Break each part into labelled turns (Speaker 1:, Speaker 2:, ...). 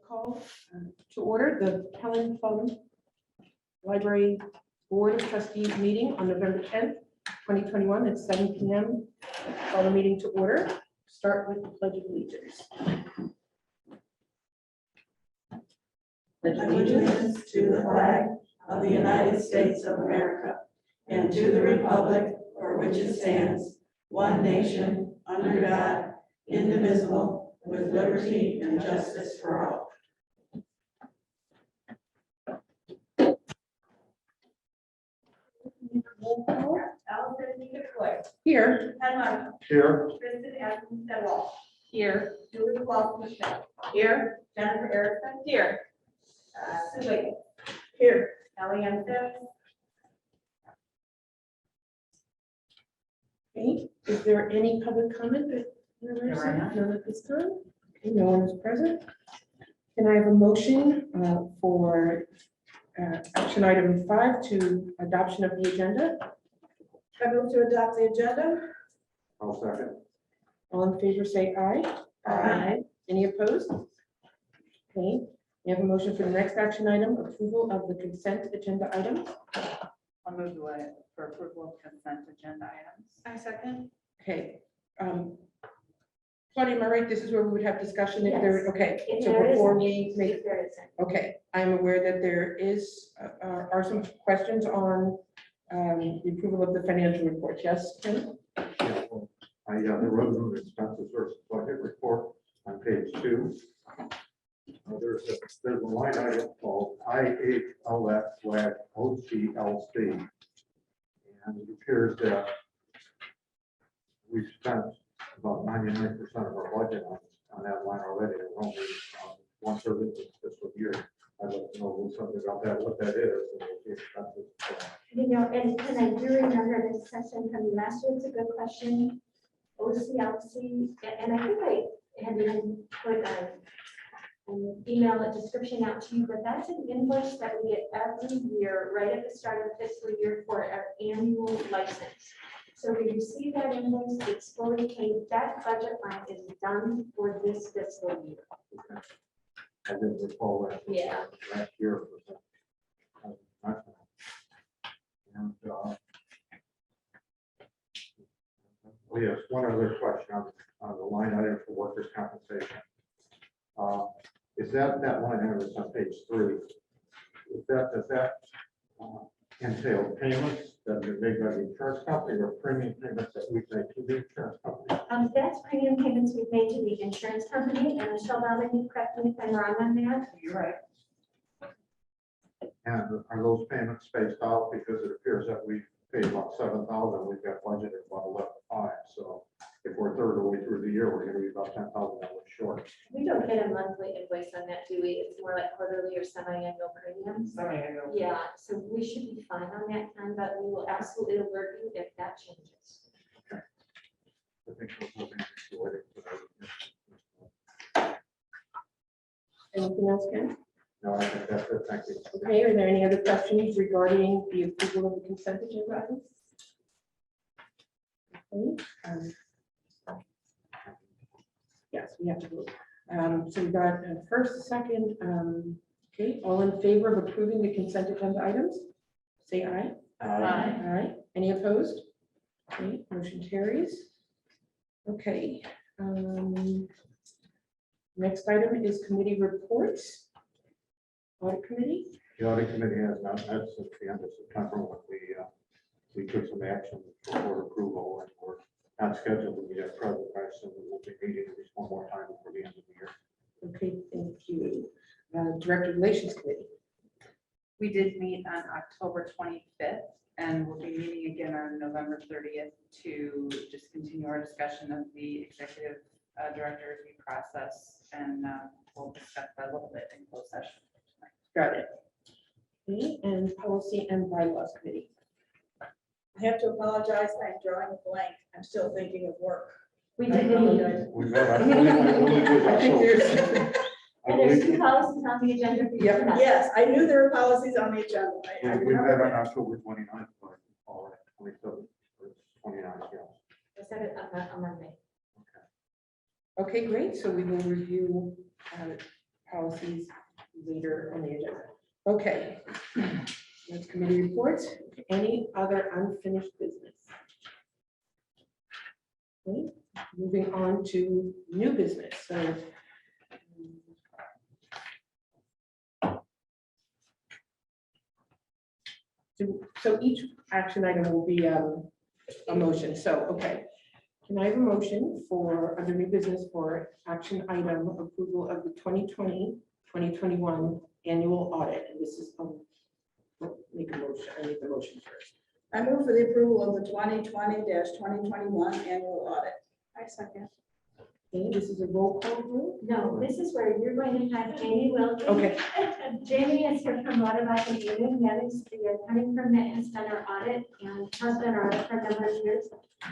Speaker 1: call to order the Helen Fund Library Board of Trustees meeting on November 10th, 2021 at 7 p.m. Call the meeting to order. Start with the Pledge of Allegiance.
Speaker 2: Pledge allegiance to the flag of the United States of America and to the republic for which it stands, one nation, under God, indivisible, with liberty and justice for all.
Speaker 3: Allison Nicola,
Speaker 1: Here.
Speaker 3: Ken Martin,
Speaker 4: Here.
Speaker 3: Kristen Evans Fennell,
Speaker 1: Here.
Speaker 3: Julie Walsh Michelle. Here. Jennifer Erickson. Here. Sue Wiggins. Here. Ellie Ann Sims.
Speaker 1: Okay, is there any public comment that you're raising? None at this time? Okay, no one is present. Can I have a motion for action item 5 to adoption of the agenda?
Speaker 3: I move to adopt the agenda.
Speaker 4: I'll second.
Speaker 1: All in favor, say aye.
Speaker 3: Aye.
Speaker 1: Any opposed? Okay, we have a motion for the next action item, approval of the consent agenda items.
Speaker 5: I'll move away for approval of consent agenda items.
Speaker 3: I second.
Speaker 1: Okay. Claudia, am I right? This is where we would have discussion if there,
Speaker 6: Yes.
Speaker 1: okay.
Speaker 6: If
Speaker 1: So
Speaker 6: there
Speaker 1: before
Speaker 6: isn't,
Speaker 1: we make,
Speaker 6: If there isn't.
Speaker 1: okay, I'm aware that there is, are some questions on the approval of the financial report. Yes, Ken?
Speaker 4: Yeah, well, the revenue and expenses versus budget report on page 2. There's a line item called IHLF/OCLC. And it appears that we spent about 99% of our budget on that line already. And we're only 1/3 of the fiscal year. I'd like to know a little something about that, what that is, and what the expenses are.
Speaker 6: You know, and I do remember this session from last year. It's a good question. OCLC, and I think I had even put an email a description out to you, but that's an invoice that we get every year, right at the start of the fiscal year for our annual license. So we receive that invoice, it's fully paid, that budget line is done for this fiscal year.
Speaker 4: I didn't recall that.
Speaker 6: Yeah.
Speaker 4: Last year. And, oh yes, one other question on the line item for workers' compensation. Is that line item that's on page 3? Does that entail payments that are made by the insurance company or premium payments that we make to the insurance company?
Speaker 6: That's premium payments we've made to the insurance company, and Michelle Bowman, correct me if I'm wrong on that.
Speaker 5: You're right.
Speaker 4: And are those payments spaced out? Because it appears that we paid about 7,000, we've got budgeted about 11,500. So if we're a third of the way through the year, we're gonna be about $10,000 short.
Speaker 6: We don't get a monthly invoice on that, do we? It's more like quarterly or semi-annual premiums. Yeah, so we should be fine on that, Ken, but we will absolutely alert you if that changes.
Speaker 4: I think those will be related.
Speaker 1: Anything else, Ken?
Speaker 4: No, I think that's it. Thank you.
Speaker 1: Okay, are there any other questions regarding the approval of the consent agenda items? Okay, yes, we have to vote. So we got a first, a second. Okay, all in favor of approving the consent agenda items? Say aye.
Speaker 5: Aye.
Speaker 1: All right, any opposed? Okay, motion carries. Okay. Next item is committee reports. Audit committee.
Speaker 4: The audit committee has not met since the end of September when we took some action for board approval, and we're not scheduled to meet at present. I assume we will be meeting at least one more time before the end of the year.
Speaker 1: Okay, thank you. Director Relations Committee.
Speaker 5: We did meet on October 25th, and we'll be meeting again on November 30th to just continue our discussion of the executive director review process, and we'll discuss that a little bit in closed session.
Speaker 1: Got it. Okay, and Policy and Bylaws Committee.
Speaker 3: I have to apologize. I'm drawing a blank. I'm still thinking of work.
Speaker 6: We
Speaker 3: I
Speaker 6: did,
Speaker 3: apologize.
Speaker 4: We met, I believe
Speaker 1: I think there's,
Speaker 4: I
Speaker 6: and there's
Speaker 4: believe
Speaker 6: 2 policies on the agenda for you
Speaker 1: Yep.
Speaker 6: tonight.
Speaker 3: Yes, I knew there were policies on the agenda. I
Speaker 4: we met
Speaker 3: remember
Speaker 4: on
Speaker 3: that.
Speaker 4: October 29th, but all right, 27th, or 29th, yes.
Speaker 6: I said it on Monday.
Speaker 1: okay, great. So we will review policies later on the agenda. Okay. That's committee reports. Any other unfinished business? Okay, moving on to new business. So each action item will be a motion. So, okay. Can I have a motion for, under new business, for action item approval of the 2020-2021 annual audit? And this is, make a motion, I need the motion first.
Speaker 2: I move for the approval of the 2020-2021 annual audit.
Speaker 3: I second.
Speaker 1: Okay, this is a roll call vote?
Speaker 6: No, this is where you're going to have Jamie Wilkie.
Speaker 1: Okay,
Speaker 6: Jamie is here from Watermark and Union, managed the accounting firm that has done our audit and has been our audit for a number of years.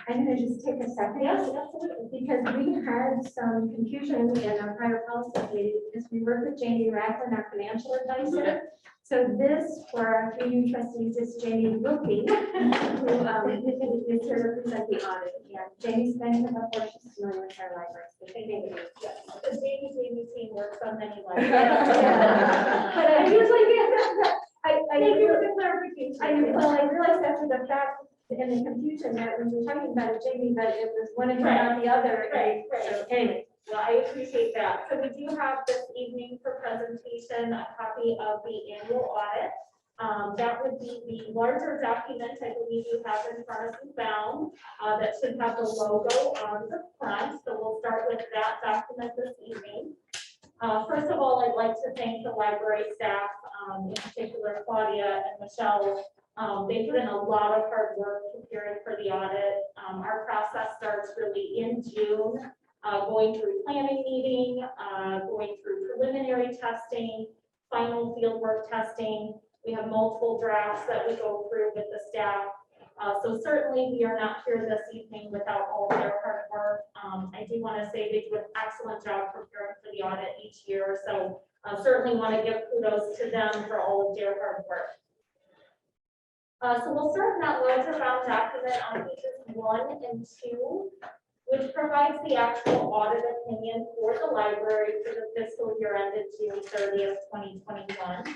Speaker 6: I'm gonna just take a second. Yes, absolutely. Because we had some confusion in our prior policy meeting, because we worked with Jamie Racklin, our financial advisor. So this, for our three new trustees, is Jamie Wilkie, who is here to represent the audit. And Jamie's been here before, she's familiar with our libraries. But the Jamie team works on many libraries. But I usually get thank you for the clarification. Well, I realized after the fact and the confusion that when we were talking about it, Jamie, but it was one and not the other.
Speaker 7: Right.
Speaker 6: So anyway.
Speaker 7: Well, I appreciate that. So we do have this evening for presentation, a copy of the annual audit. That would be the larger document I believe you have in front of you bound, that should have the logo on the front. So we'll start with that document this evening. First of all, I'd like to thank the library staff, in particular Claudia and Michelle. They put in a lot of hard work preparing for the audit. Our process starts really in June. Going through planning meeting, going through preliminary testing, final fieldwork testing. We have multiple drafts that we go through with the staff. So certainly we are not here this evening without all of their hard work. I do want to say they do an excellent job preparing for the audit each year. So certainly want to give kudos to them for all of their hard work. So we'll start in that larger bound document on pages 1 and 2. Which provides the actual audit opinion for the library for the fiscal year ended June 30th, 2021.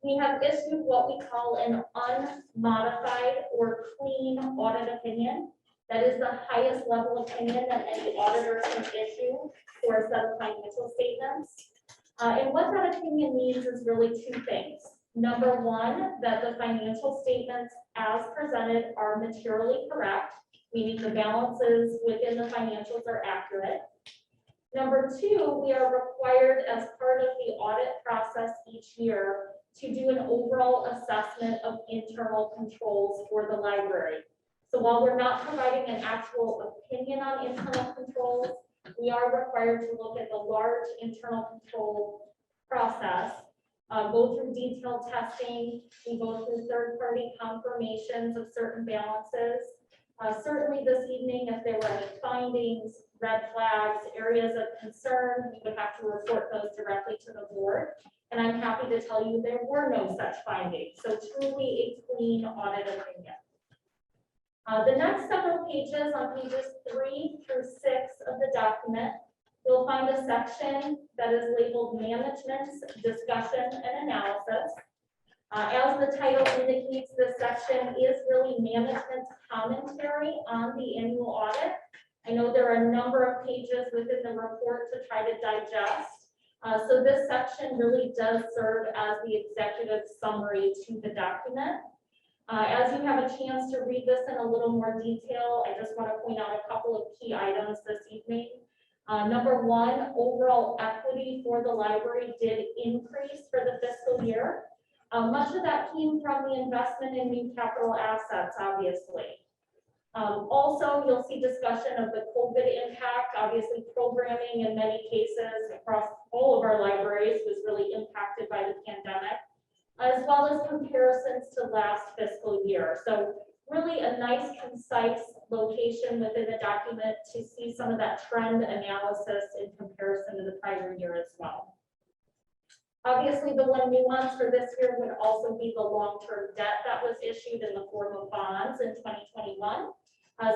Speaker 7: We have issued what we call an unmodified or clean audit opinion. That is the highest level opinion that any auditor can issue for a set of financial statements. And what that opinion means is really two things. Number one, that the financial statements as presented are materially correct, meaning the balances within the financials are accurate. Number two, we are required as part of the audit process each year to do an overall assessment of internal controls for the library. So while we're not providing an actual opinion on internal controls, we are required to look at the large internal control process, go through detailed testing, we go through third-party confirmations of certain balances. Certainly this evening, if there were any findings, red flags, areas of concern, we would have to report those directly to the board. And I'm happy to tell you there were no such findings. So truly a clean audit opinion. The next several pages, on pages 3 through 6 of the document, you'll find a section that is labeled Management's Discussion and Analysis. As the title indicates, this section is really management's commentary on the annual audit. I know there are a number of pages within the report to try to digest. So this section really does serve as the executive summary to the document. As you have a chance to read this in a little more detail, I just want to point out a couple of key items this evening. Number one, overall equity for the library did increase for the fiscal year. Much of that came from the investment in new capital assets, obviously. Also, you'll see discussion of the COVID impact. Obviously, programming in many cases across all of our libraries was really impacted by the pandemic, as well as comparisons to last fiscal year. So really a nice, concise location within the document to see some of that trend analysis in comparison to the prior year as well. Obviously, the one nuance for this year would also be the long-term debt that was issued in the form of bonds in 2021.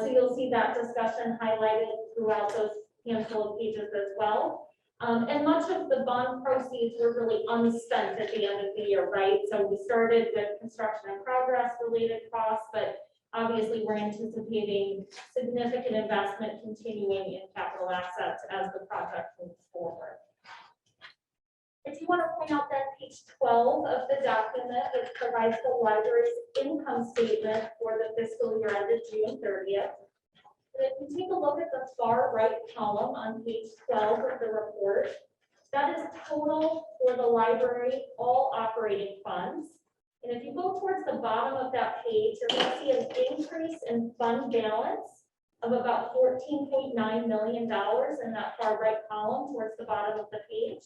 Speaker 7: So you'll see that discussion highlighted throughout those handful of pages as well. And much of the bond proceeds were really unspent at the end of the year, right? So we started with construction in progress related costs, but obviously we're anticipating significant investment continuing in capital assets as the project moves forward. I do want to point out that page 12 of the document, which provides the library's income statement for the fiscal year ended June 30th. And if you take a look at the far right column on page 12 of the report, that is total for the library, all operating funds. And if you go towards the bottom of that page, you're going to see an increase in fund balance of about $14.9 million in that far right column towards the bottom of the page.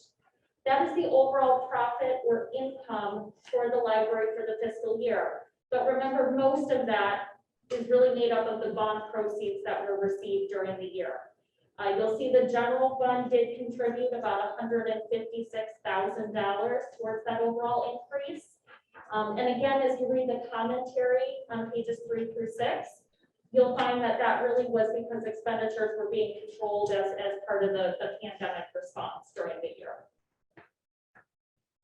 Speaker 7: That is the overall profit or income for the library for the fiscal year. But remember, most of that is really made up of the bond proceeds that were received during the year. You'll see the general fund did contribute about $156,000 towards that overall increase. And again, as you read the commentary on pages 3 through 6, you'll find that that really was because expenditures were being controlled as part of the pandemic response during the year.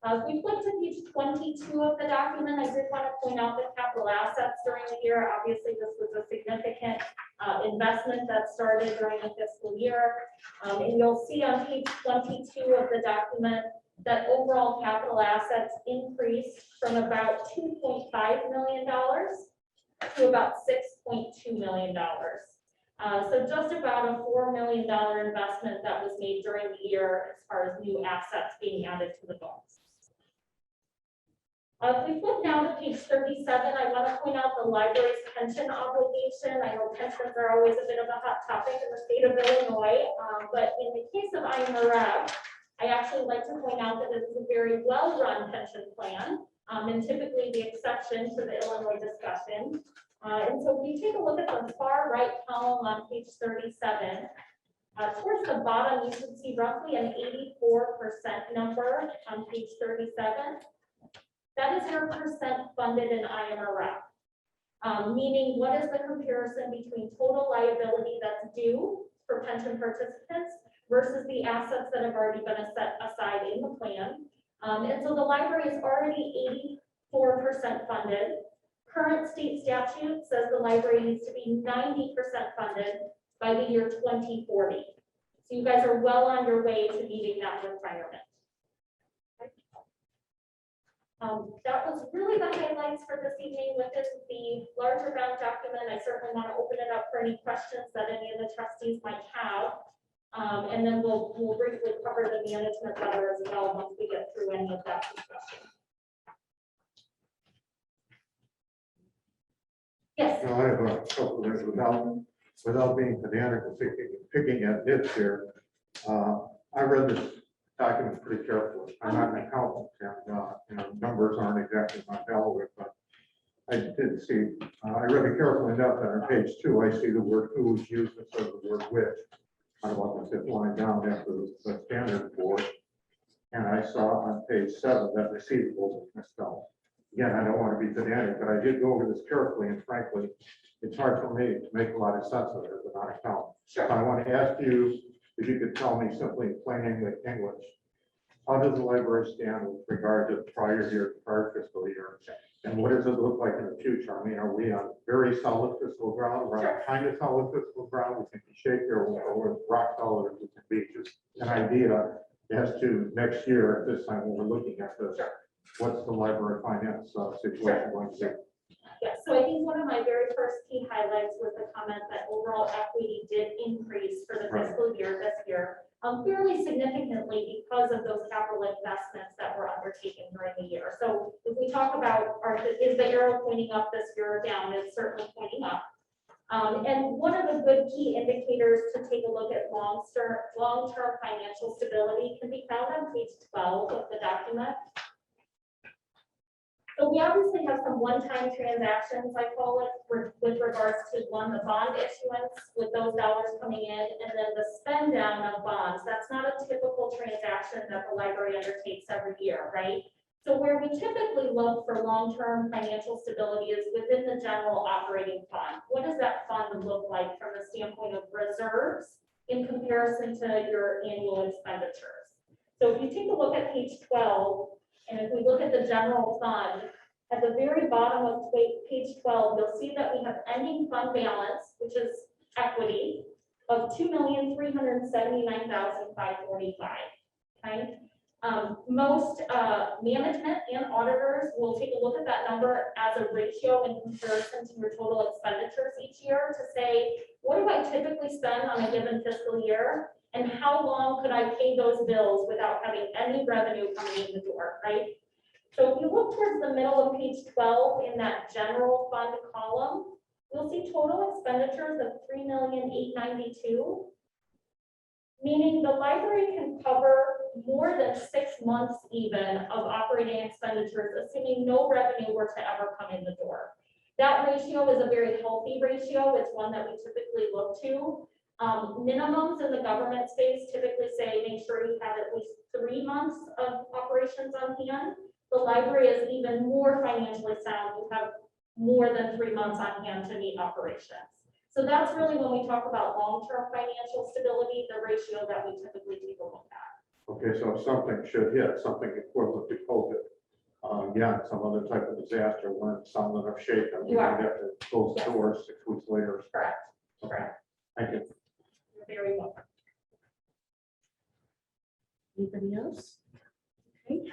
Speaker 7: If we flip to page 22 of the document, I did want to point out the capital assets during the year. Obviously, this was a significant investment that started during the fiscal year. And you'll see on page 22 of the document that overall capital assets increased from about $2.5 million to about $6.2 million. So just about a $4 million investment that was made during the year as far as new assets being added to the books. If we flip now to page 37, I want to point out the library's pension obligation. I know pensions are always a bit of a hot topic in the state of Illinois, but in the case of IMRF, I actually like to point out that it is a very well-run pension plan, and typically the exception to the Illinois discussion. And so if you take a look at the far right column on page 37, towards the bottom, you can see roughly an 84% number on page 37. That is your percent funded in IMRF, meaning what is the comparison between total liability that's due for pension participants versus the assets that have already been set aside in the plan. And so the library is already 84% funded. Current state statute says the library needs to be 90% funded by the year 2040. So you guys are well on your way to meeting that requirement. That was really the highlights for this evening. With this, the larger bound document, I certainly want to open it up for any questions that any of the trustees might have. And then we'll briefly cover the management letter as well once we get through any of that discussion. Yes.
Speaker 4: No, I have a couple of things without being pedantic and picking at nits here. I read this document pretty carefully. I'm not an accountant, and numbers aren't exactly my bailiwick, but I did see. I read it carefully enough that on page 2, I see the word "who's" used instead of the word "which." On about the 5th line down after the standard board, and I saw on page 7 that receivables was misspelled. Again, I don't want to be pedantic, but I did go over this carefully, and frankly, it's hard for me to make a lot of sense of it as a non-accountant.
Speaker 7: Sure.
Speaker 4: I want to ask you if you could tell me simply in plain English, how does the library stand with regard to the prior year, prior fiscal year? And what does it look like in the future? I mean, are we on very solid fiscal ground, or on kind of solid fiscal ground? We can be shaky, or we're rock solid as we can be. Just an idea as to next year at this time when we're looking at this. What's the library finance situation going to be?
Speaker 7: Yeah, so I think one of my very first key highlights was the comment that overall equity did increase for the fiscal year this year, fairly significantly because of those capital investments that were undertaken during the year. So if we talk about, is the arrow pointing up this year or down? It's certainly pointing up. And one of the good key indicators to take a look at long-term financial stability can be found on page 12 of the document. So we obviously have some one-time transactions, I call it, with regards to one, the bond issuance with those dollars coming in, and then the spend down of bonds. That's not a typical transaction that the library undertakes every year, right? So where we typically look for long-term financial stability is within the general operating fund. What does that fund look like from the standpoint of reserves in comparison to your annual expenditures. So if you take a look at page 12, and if we look at the general fund, at the very bottom of page 12, you'll see that we have ending fund balance, which is equity, of $2,379,545. Okay? Most management and auditors will take a look at that number as a ratio in comparison to your total expenditures each year to say, what do I typically spend on a given fiscal year? And how long could I pay those bills without having any revenue coming in the door, right? So if you look towards the middle of page 12 in that general fund column, you'll see total expenditures of $3,892,000. Meaning the library can cover more than 6 months even of operating expenditures, assuming no revenue were to ever come in the door. That ratio is a very healthy ratio. It's one that we typically look to. Minimums in the government space typically say, make sure you have at least 3 months of operations on hand. The library is even more financially sound. You have more than 3 months on hand to meet operations. So that's really when we talk about long-term financial stability, the ratio that we typically take a look at.
Speaker 4: Okay, so if something should hit, something equivalent to COVID, again, some other type of disaster, when some of them are shaken, we
Speaker 7: You
Speaker 4: might
Speaker 7: are.
Speaker 4: have to close the
Speaker 7: Yes.
Speaker 4: doors 6 weeks later.
Speaker 7: Correct.
Speaker 4: Okay,
Speaker 7: Correct.
Speaker 4: thank you.
Speaker 7: You're very welcome.
Speaker 1: Anybody else? Okay.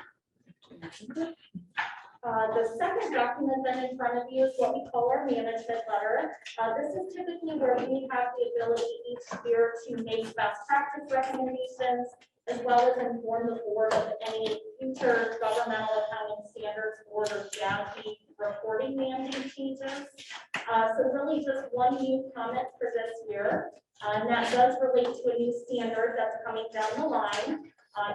Speaker 7: The second document then in front of you is what we call our management letter. This is typically where we have the ability each year to make best practice recommendations, as well as inform the board of any future governmental accounting standards board or GASB reporting mandate changes. So really just one new comment for this year, and that does relate to a new standard that's coming down the line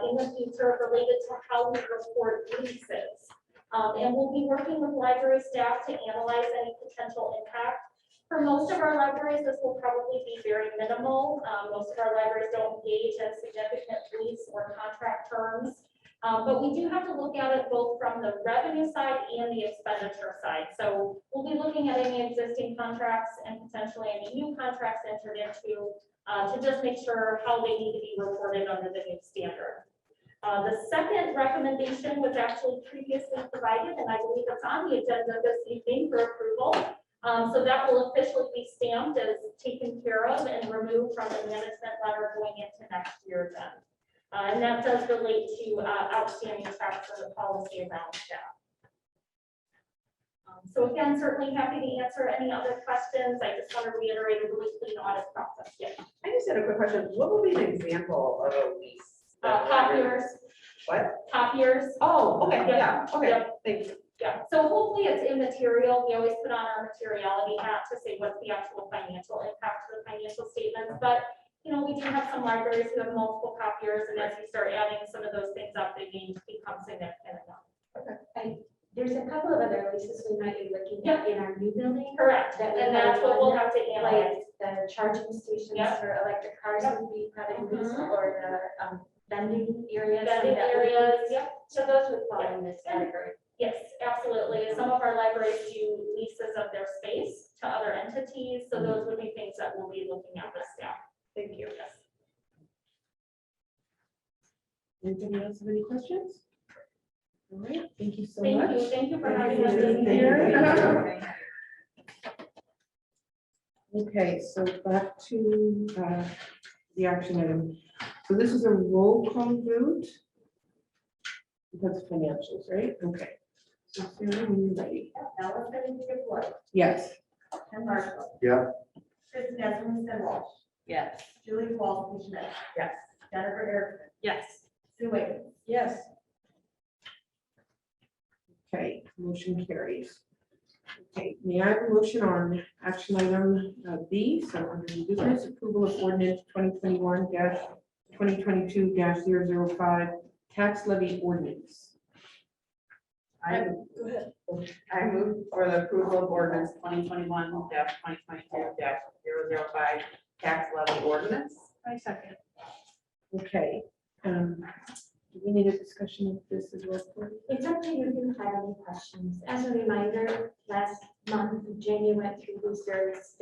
Speaker 7: in the future related to how we report leases. And we'll be working with library staff to analyze any potential impact. For most of our libraries, this will probably be very minimal. Most of our libraries don't engage in significant lease or contract terms. But we do have to look at it both from the revenue side and the expenditure side. So we'll be looking at any existing contracts and potentially any new contracts entered into to just make sure how they need to be reported under the new standard. The second recommendation was actually previously provided, and I believe it's on the agenda this evening for approval. So that will officially be stamped as taken care of and removed from the management letter going into next year then. And that does relate to outstanding tax and the policy around that. So again, certainly happy to answer any other questions. I just want to reiterate a really clean audit process. Yeah.
Speaker 3: I just had a quick question. What would be an example of a lease?
Speaker 7: Copiers.
Speaker 3: What?
Speaker 7: Copiers.
Speaker 3: Oh, okay, yeah, okay,
Speaker 7: Yep.
Speaker 3: thank you.
Speaker 7: Yeah, so hopefully it's immaterial. We always put on our materiality hat to say what's the actual financial impact to the financial statements. But, you know, we do have some libraries who have multiple copiers, and as you start adding some of those things up, they may become significant enough.
Speaker 6: There's a couple of other leases we might be looking at in our new building.
Speaker 7: Correct,
Speaker 6: That we
Speaker 7: and
Speaker 6: have
Speaker 7: that's what we'll
Speaker 6: one,
Speaker 7: have to analyze.
Speaker 6: Like the charging stations
Speaker 7: Yep.
Speaker 6: for electric cars
Speaker 7: Yep.
Speaker 6: would be probably leased,
Speaker 7: Mhm.
Speaker 6: or the vending areas.
Speaker 7: Vending
Speaker 6: that would be
Speaker 7: areas,
Speaker 6: leased.
Speaker 7: yep.
Speaker 6: So those would fall in this category.
Speaker 7: Yes, absolutely. Some of our libraries do leases of their space to other entities, so those would be things that we'll be looking at with staff.
Speaker 3: Thank you.
Speaker 7: Yes.
Speaker 1: Anybody else have any questions? All right, thank you so
Speaker 7: Thank
Speaker 1: much.
Speaker 7: you, thank you for
Speaker 1: Thank
Speaker 7: having
Speaker 1: you.
Speaker 7: us this
Speaker 1: Thank
Speaker 7: evening.
Speaker 1: you. Okay, so back to the action item. So this is a roll call vote. That's financials, right? Okay. So Sarah, when you're ready.
Speaker 3: Allison Diploid,
Speaker 1: Yes.
Speaker 3: Ken Marshall.
Speaker 4: Yeah.
Speaker 3: Kristen Esselstyn Walsh,
Speaker 5: Yes.
Speaker 3: Julie Walsh Schmidt. Yes. Jennifer Erickson,
Speaker 5: Yes.
Speaker 3: Sue Wiggins.
Speaker 1: Yes. Okay, motion carries. Okay, may I have a motion on action item B, so under new business, approval of ordinance 2021-2022-005, tax levy ordinance.
Speaker 3: I move for the approval of ordinance 2021-2022-005 tax levy ordinance.
Speaker 5: I second.
Speaker 1: Okay, do we need a discussion of this as well? Cory?
Speaker 6: It's up to you if you have any questions. As a reminder, last month, Jamie went through these various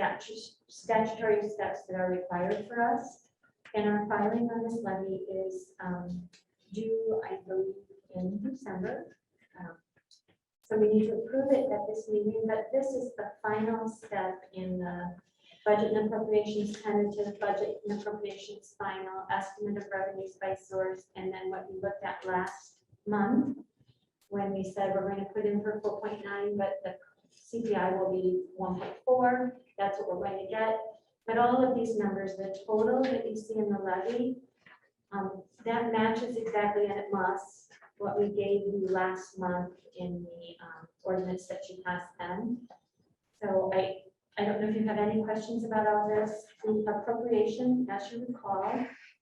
Speaker 6: statutory steps that are required for us. And our filing on this levy is due, I believe, in December. So we need to approve it at this meeting, but this is the final step in the budget and appropriations tentative, budget and appropriations final, estimate of revenues by source, and then what we looked at last month when we said we're going to put in for 4.9, but the CPI will be 1.4. That's what we're going to get. But all of these numbers, the total that you see in the levy, that matches exactly, and it must, what we gave you last month in the ordinance that you passed then. So I don't know if you have any questions about all this. The appropriation, as you recall,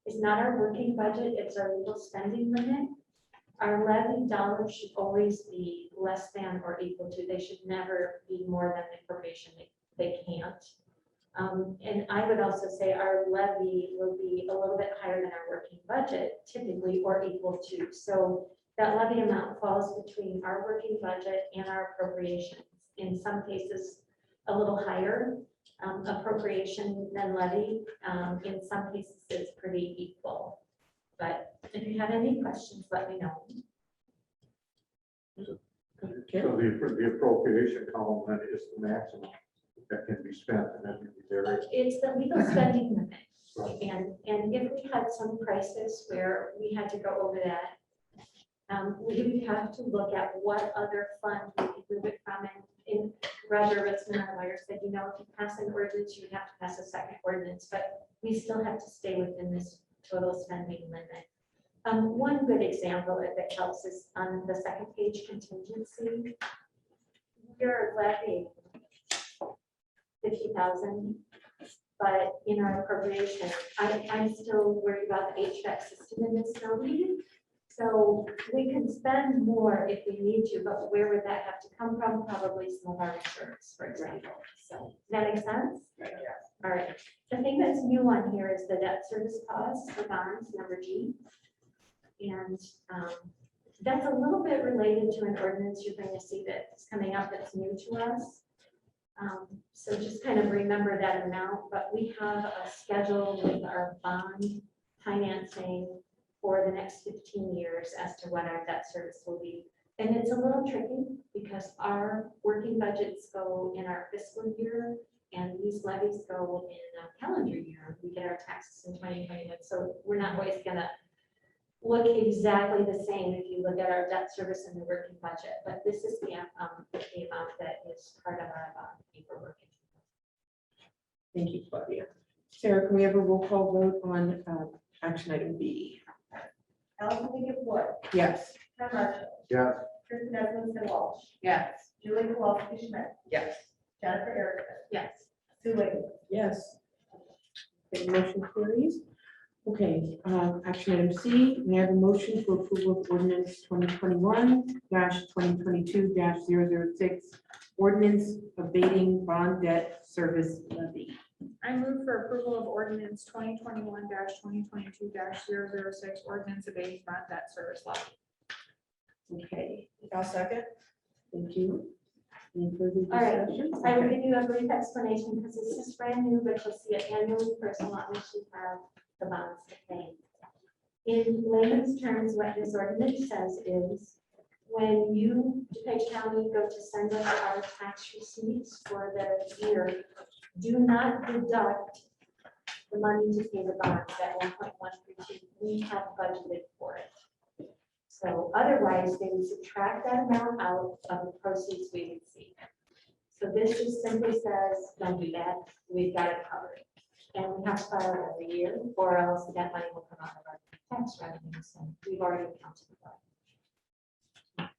Speaker 6: is not our working budget, it's our legal spending limit. Our levy dollars should always be less than or equal to, they should never be more than the appropriation, they can't. And I would also say our levy will be a little bit higher than our working budget typically, or equal to. So that levy amount falls between our working budget and our appropriations. In some cases, a little higher appropriation than levy. In some cases, it's pretty equal. But if you have any questions, let me know.
Speaker 4: So the appropriation column then is the maximum that can be spent, and then there is.
Speaker 6: It's the legal spending limit.
Speaker 4: Right.
Speaker 6: And if we had some crisis where we had to go over that, we would have to look at what other fund we could move it from. And Roger Ritzman, our lawyer, said, you know, if you pass an ordinance, you would have to pass a second ordinance, but we still have to stay within this total spending limit. One good example that helps is on the second page, contingency. We're levying 50,000, but in our appropriation, I'm still worried about the HVAC system in this building. So we can spend more if we need to, but where would that have to come from? Probably some of our insurance, for example. So does that make sense? All right. The thing that's new on here is the debt service costs for bonds, number G. And that's a little bit related to an ordinance you're going to see that's coming up that's new to us. So just kind of remember that amount, but we have a schedule with our bond financing for the next 15 years as to what our debt service will be. And it's a little tricky because our working budgets go in our fiscal year and these levies go in a calendar year. We get our taxes in 2021. So we're not always gonna look exactly the same if you look at our debt service and the working budget, but this is the amount that is part of our paperwork.
Speaker 1: Thank you, Claudia. Sarah, can we have a roll call vote on action item B?
Speaker 3: Allison Wood,
Speaker 1: Yes.
Speaker 3: Ken Marshall,
Speaker 4: Yes,
Speaker 3: Kristen Esmondson Walsh,
Speaker 5: Yes.
Speaker 3: Julie Kowalski Schmidt,
Speaker 5: Yes.
Speaker 3: Jennifer Erickson,
Speaker 5: Yes.
Speaker 3: Sue Wiggins.
Speaker 1: Yes. Okay, motion carries. Okay, action item C, may I have a motion for approval of ordinance 2021-2022-006, ordinance abating bond debt service levy.
Speaker 8: I move for approval of ordinance 2021-2022-006, ordinance abating bond debt service levy.
Speaker 1: Okay,
Speaker 3: I'll second.
Speaker 1: thank you. Any further
Speaker 6: All right.
Speaker 1: discussion?
Speaker 6: I will
Speaker 1: Okay.
Speaker 6: give you a brief explanation because this is brand new, but you'll see it annually first, as long as you have the bonds to pay. In layman's terms, what this ordinance says is when you, DuPage County, go to send us our tax receipts for the year, do not deduct the money to pay the bonds at 1.132. We have budgeted for it. So otherwise, they would subtract that amount out of the proceeds we receive. So this just simply says, don't do that, we've got it covered. And we have to file it every year, or else that money will come out of our tax revenue, so we've already accounted for it.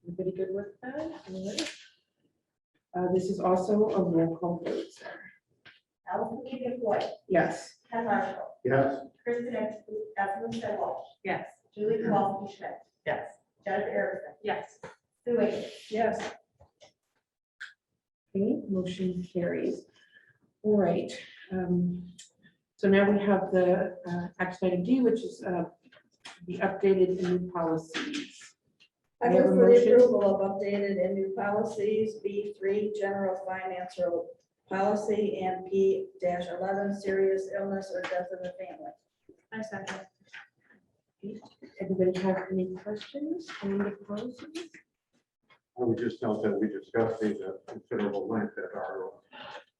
Speaker 1: Everybody good with that? All right. This is also a roll call vote, Sarah.
Speaker 3: Allison Wood,
Speaker 1: Yes.
Speaker 3: Ken Marshall,
Speaker 4: yes,
Speaker 3: Kristen Esmondson Walsh,
Speaker 5: Yes.
Speaker 3: Julie Kowalski Schmidt,
Speaker 5: Yes.
Speaker 3: Jennifer Erickson,
Speaker 5: Yes.
Speaker 3: Sue Wiggins.
Speaker 1: Yes. Okay, motion carries. All right. So now we have the action item D, which is the updated and new policies.
Speaker 2: I
Speaker 1: We have
Speaker 2: move
Speaker 1: a
Speaker 2: for the
Speaker 1: motion.
Speaker 2: approval of updated and new policies, B3, general finance policy and P-11, serious illness or death in the family.
Speaker 8: I second.
Speaker 1: Everybody have any questions on the policies?
Speaker 4: I would just note that we discussed these at considerable length at our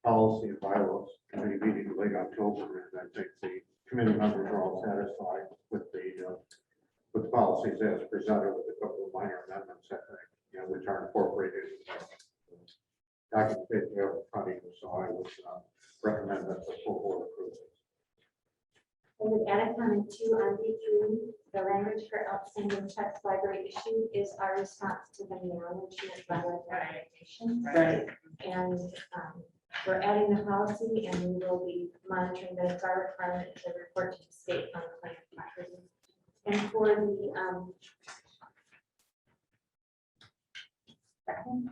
Speaker 4: policy and bylaws committee meeting in late October, and I think the committee members are all satisfied with the policies as presented with a couple of minor amendments, I think, which are incorporated in the document that you have in front of you. So I would recommend that the full board approve it.
Speaker 6: I would add a comment too on B3, the language for outstanding checks library issue is our response to the management letter recommendation.
Speaker 1: Right.
Speaker 6: And we're adding the policy and we will be monitoring that. It's our requirement to report to the state on claim property. And for the second,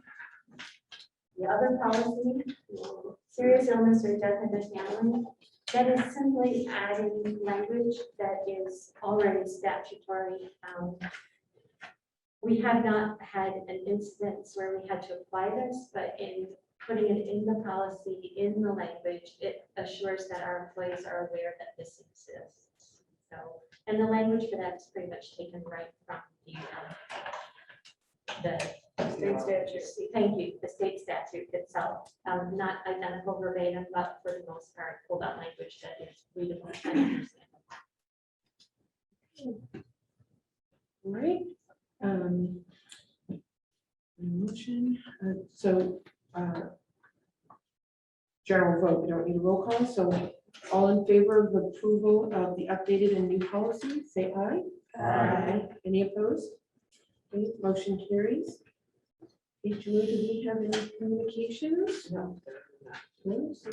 Speaker 6: the other policy, serious illness or death in the family, that is simply adding language that is already statutory. We have not had an instance where we had to apply this, but in putting it in the policy, in the language, it assures that our employees are aware that this exists. So, and the language for that is pretty much taken right from the
Speaker 2: State statute.
Speaker 6: thank you, the state statute itself, not identical verbatim, but for the most part, pulled out language that is readable and understandable.
Speaker 1: All right. Motion, general vote, we don't need a roll call, so all in favor of approval of the updated and new policy, say aye.
Speaker 4: Aye.
Speaker 1: Any opposed? Okay, motion carries. Hey, Julie, do we have any communications? No. No, so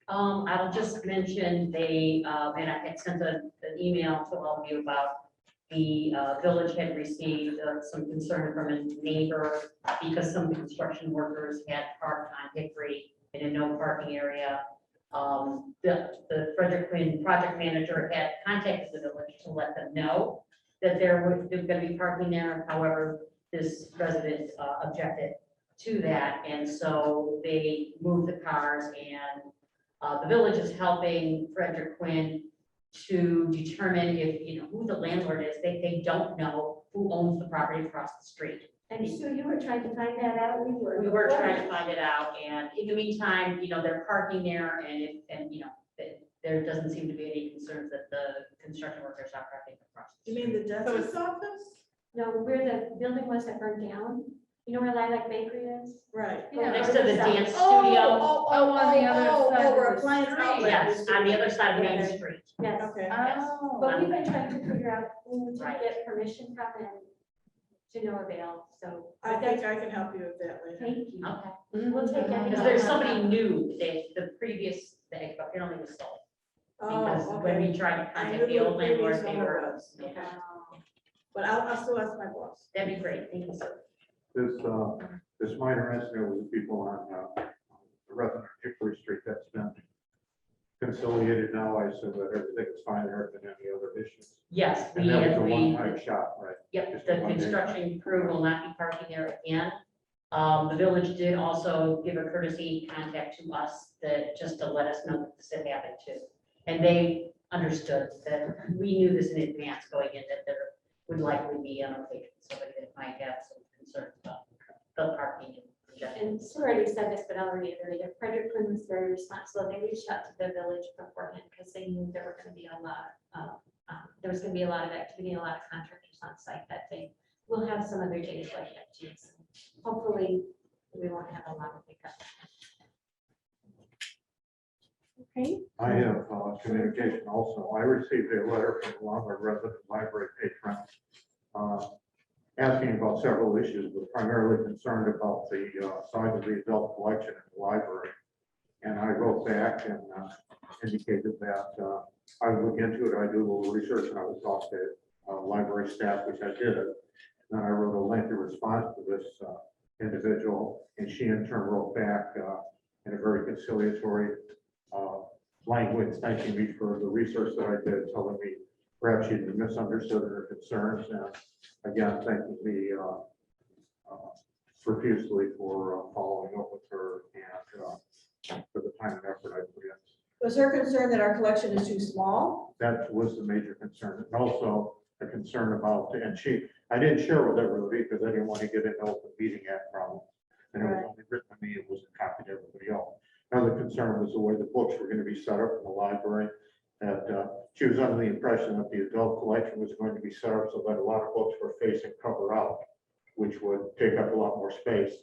Speaker 9: I'll just mention they, and I had sent an email to all of you about the village had received some concern from a neighbor because some construction workers had parked on Hickory in a no parking area. The Frederick Quinn project manager had contacted the village to let them know that they're going to be parking there. However, this resident objected to that, and so they moved the cars, and the village is helping Frederick Quinn to determine if, who the landlord is. They don't know who owns the property across the street.
Speaker 6: And Sue, you were trying to find that out?
Speaker 9: We were trying to find it out, and in the meantime, they're parking there, and there doesn't seem to be any concerns that the construction workers are parking across.
Speaker 2: You mean the dentist's office?
Speaker 6: No, where the building was that burned down, you know where Lilac Bakery is?
Speaker 2: Right.
Speaker 6: Yeah,
Speaker 9: Next to the dance studio.
Speaker 8: on the other side
Speaker 2: where
Speaker 8: of the
Speaker 2: appliance
Speaker 8: street.
Speaker 2: outlet
Speaker 9: Yes,
Speaker 2: used to
Speaker 9: on the
Speaker 2: be.
Speaker 9: other side of Main
Speaker 2: Okay.
Speaker 9: Street.
Speaker 6: Yes,
Speaker 2: Okay.
Speaker 8: Oh.
Speaker 6: but we've been trying to figure out who to
Speaker 9: Right.
Speaker 6: get permission from and to no avail, so.
Speaker 2: I think I can help you with that later.
Speaker 6: Thank you.
Speaker 9: Okay.
Speaker 6: We'll take any.
Speaker 9: Because there's somebody new, the previous, they apparently was sold. Because
Speaker 2: Oh,
Speaker 9: when
Speaker 2: okay.
Speaker 9: we tried to
Speaker 2: I knew
Speaker 9: contact the
Speaker 2: who
Speaker 9: old landlord,
Speaker 2: previous
Speaker 9: they
Speaker 2: owner
Speaker 9: were,
Speaker 2: was.
Speaker 9: yeah,
Speaker 2: Okay. But I'll still ask my boss.
Speaker 9: that'd be great, thank you, sir.
Speaker 4: This minor incident with the people on the resident Hickory Street, that's been conciliated now. I assume that everything is fine. There haven't been any other issues.
Speaker 9: Yes,
Speaker 4: And that was a
Speaker 9: we,
Speaker 4: one-time shot, right?
Speaker 9: yep,
Speaker 4: just
Speaker 9: the
Speaker 4: one day.
Speaker 9: construction crew will not be parking there again. The village did also give a courtesy contact to us that, just to let us know that this had happened too. And they understood that we knew this in advance going in, that there would likely be on occasion, somebody that might have some concerns about the parking and congestion.
Speaker 6: And Sue already said this, but I'll reiterate it. Frederick Quinn was very responsible. They reached out to the village beforehand because they knew there were going to be a lot of, there was going to be a lot of activity, a lot of contractors on site that day. We'll have some other days like that too. So hopefully, we won't have a lot of hiccups.
Speaker 1: Okay,
Speaker 4: I have communication also. I received a letter from one of our resident library patrons asking about several issues, but primarily concerned about the size of the adult collection in the library. And I wrote back and indicated that I would look into it. I do a little research and I would talk to library staff, which I did. Then I wrote a lengthy response to this individual, and she in turn wrote back in a very conciliatory language, thanking me for the research that I did, telling me perhaps she'd misunderstood her concerns, and again, thanking me profusely for following up with her and for the time and effort I put in.
Speaker 2: Was her concern that our collection is too small?
Speaker 4: That was the major concern, and also a concern about, and I didn't share with everybody because I didn't want to get into open meeting act problem. And it was
Speaker 2: Right.
Speaker 4: only written to me, it wasn't copied to everybody else. Another concern was the way the books were going to be set up in the library. That she was under the impression that the adult collection was going to be set up so that a lot of books were facing cover out, which would take up a lot more space.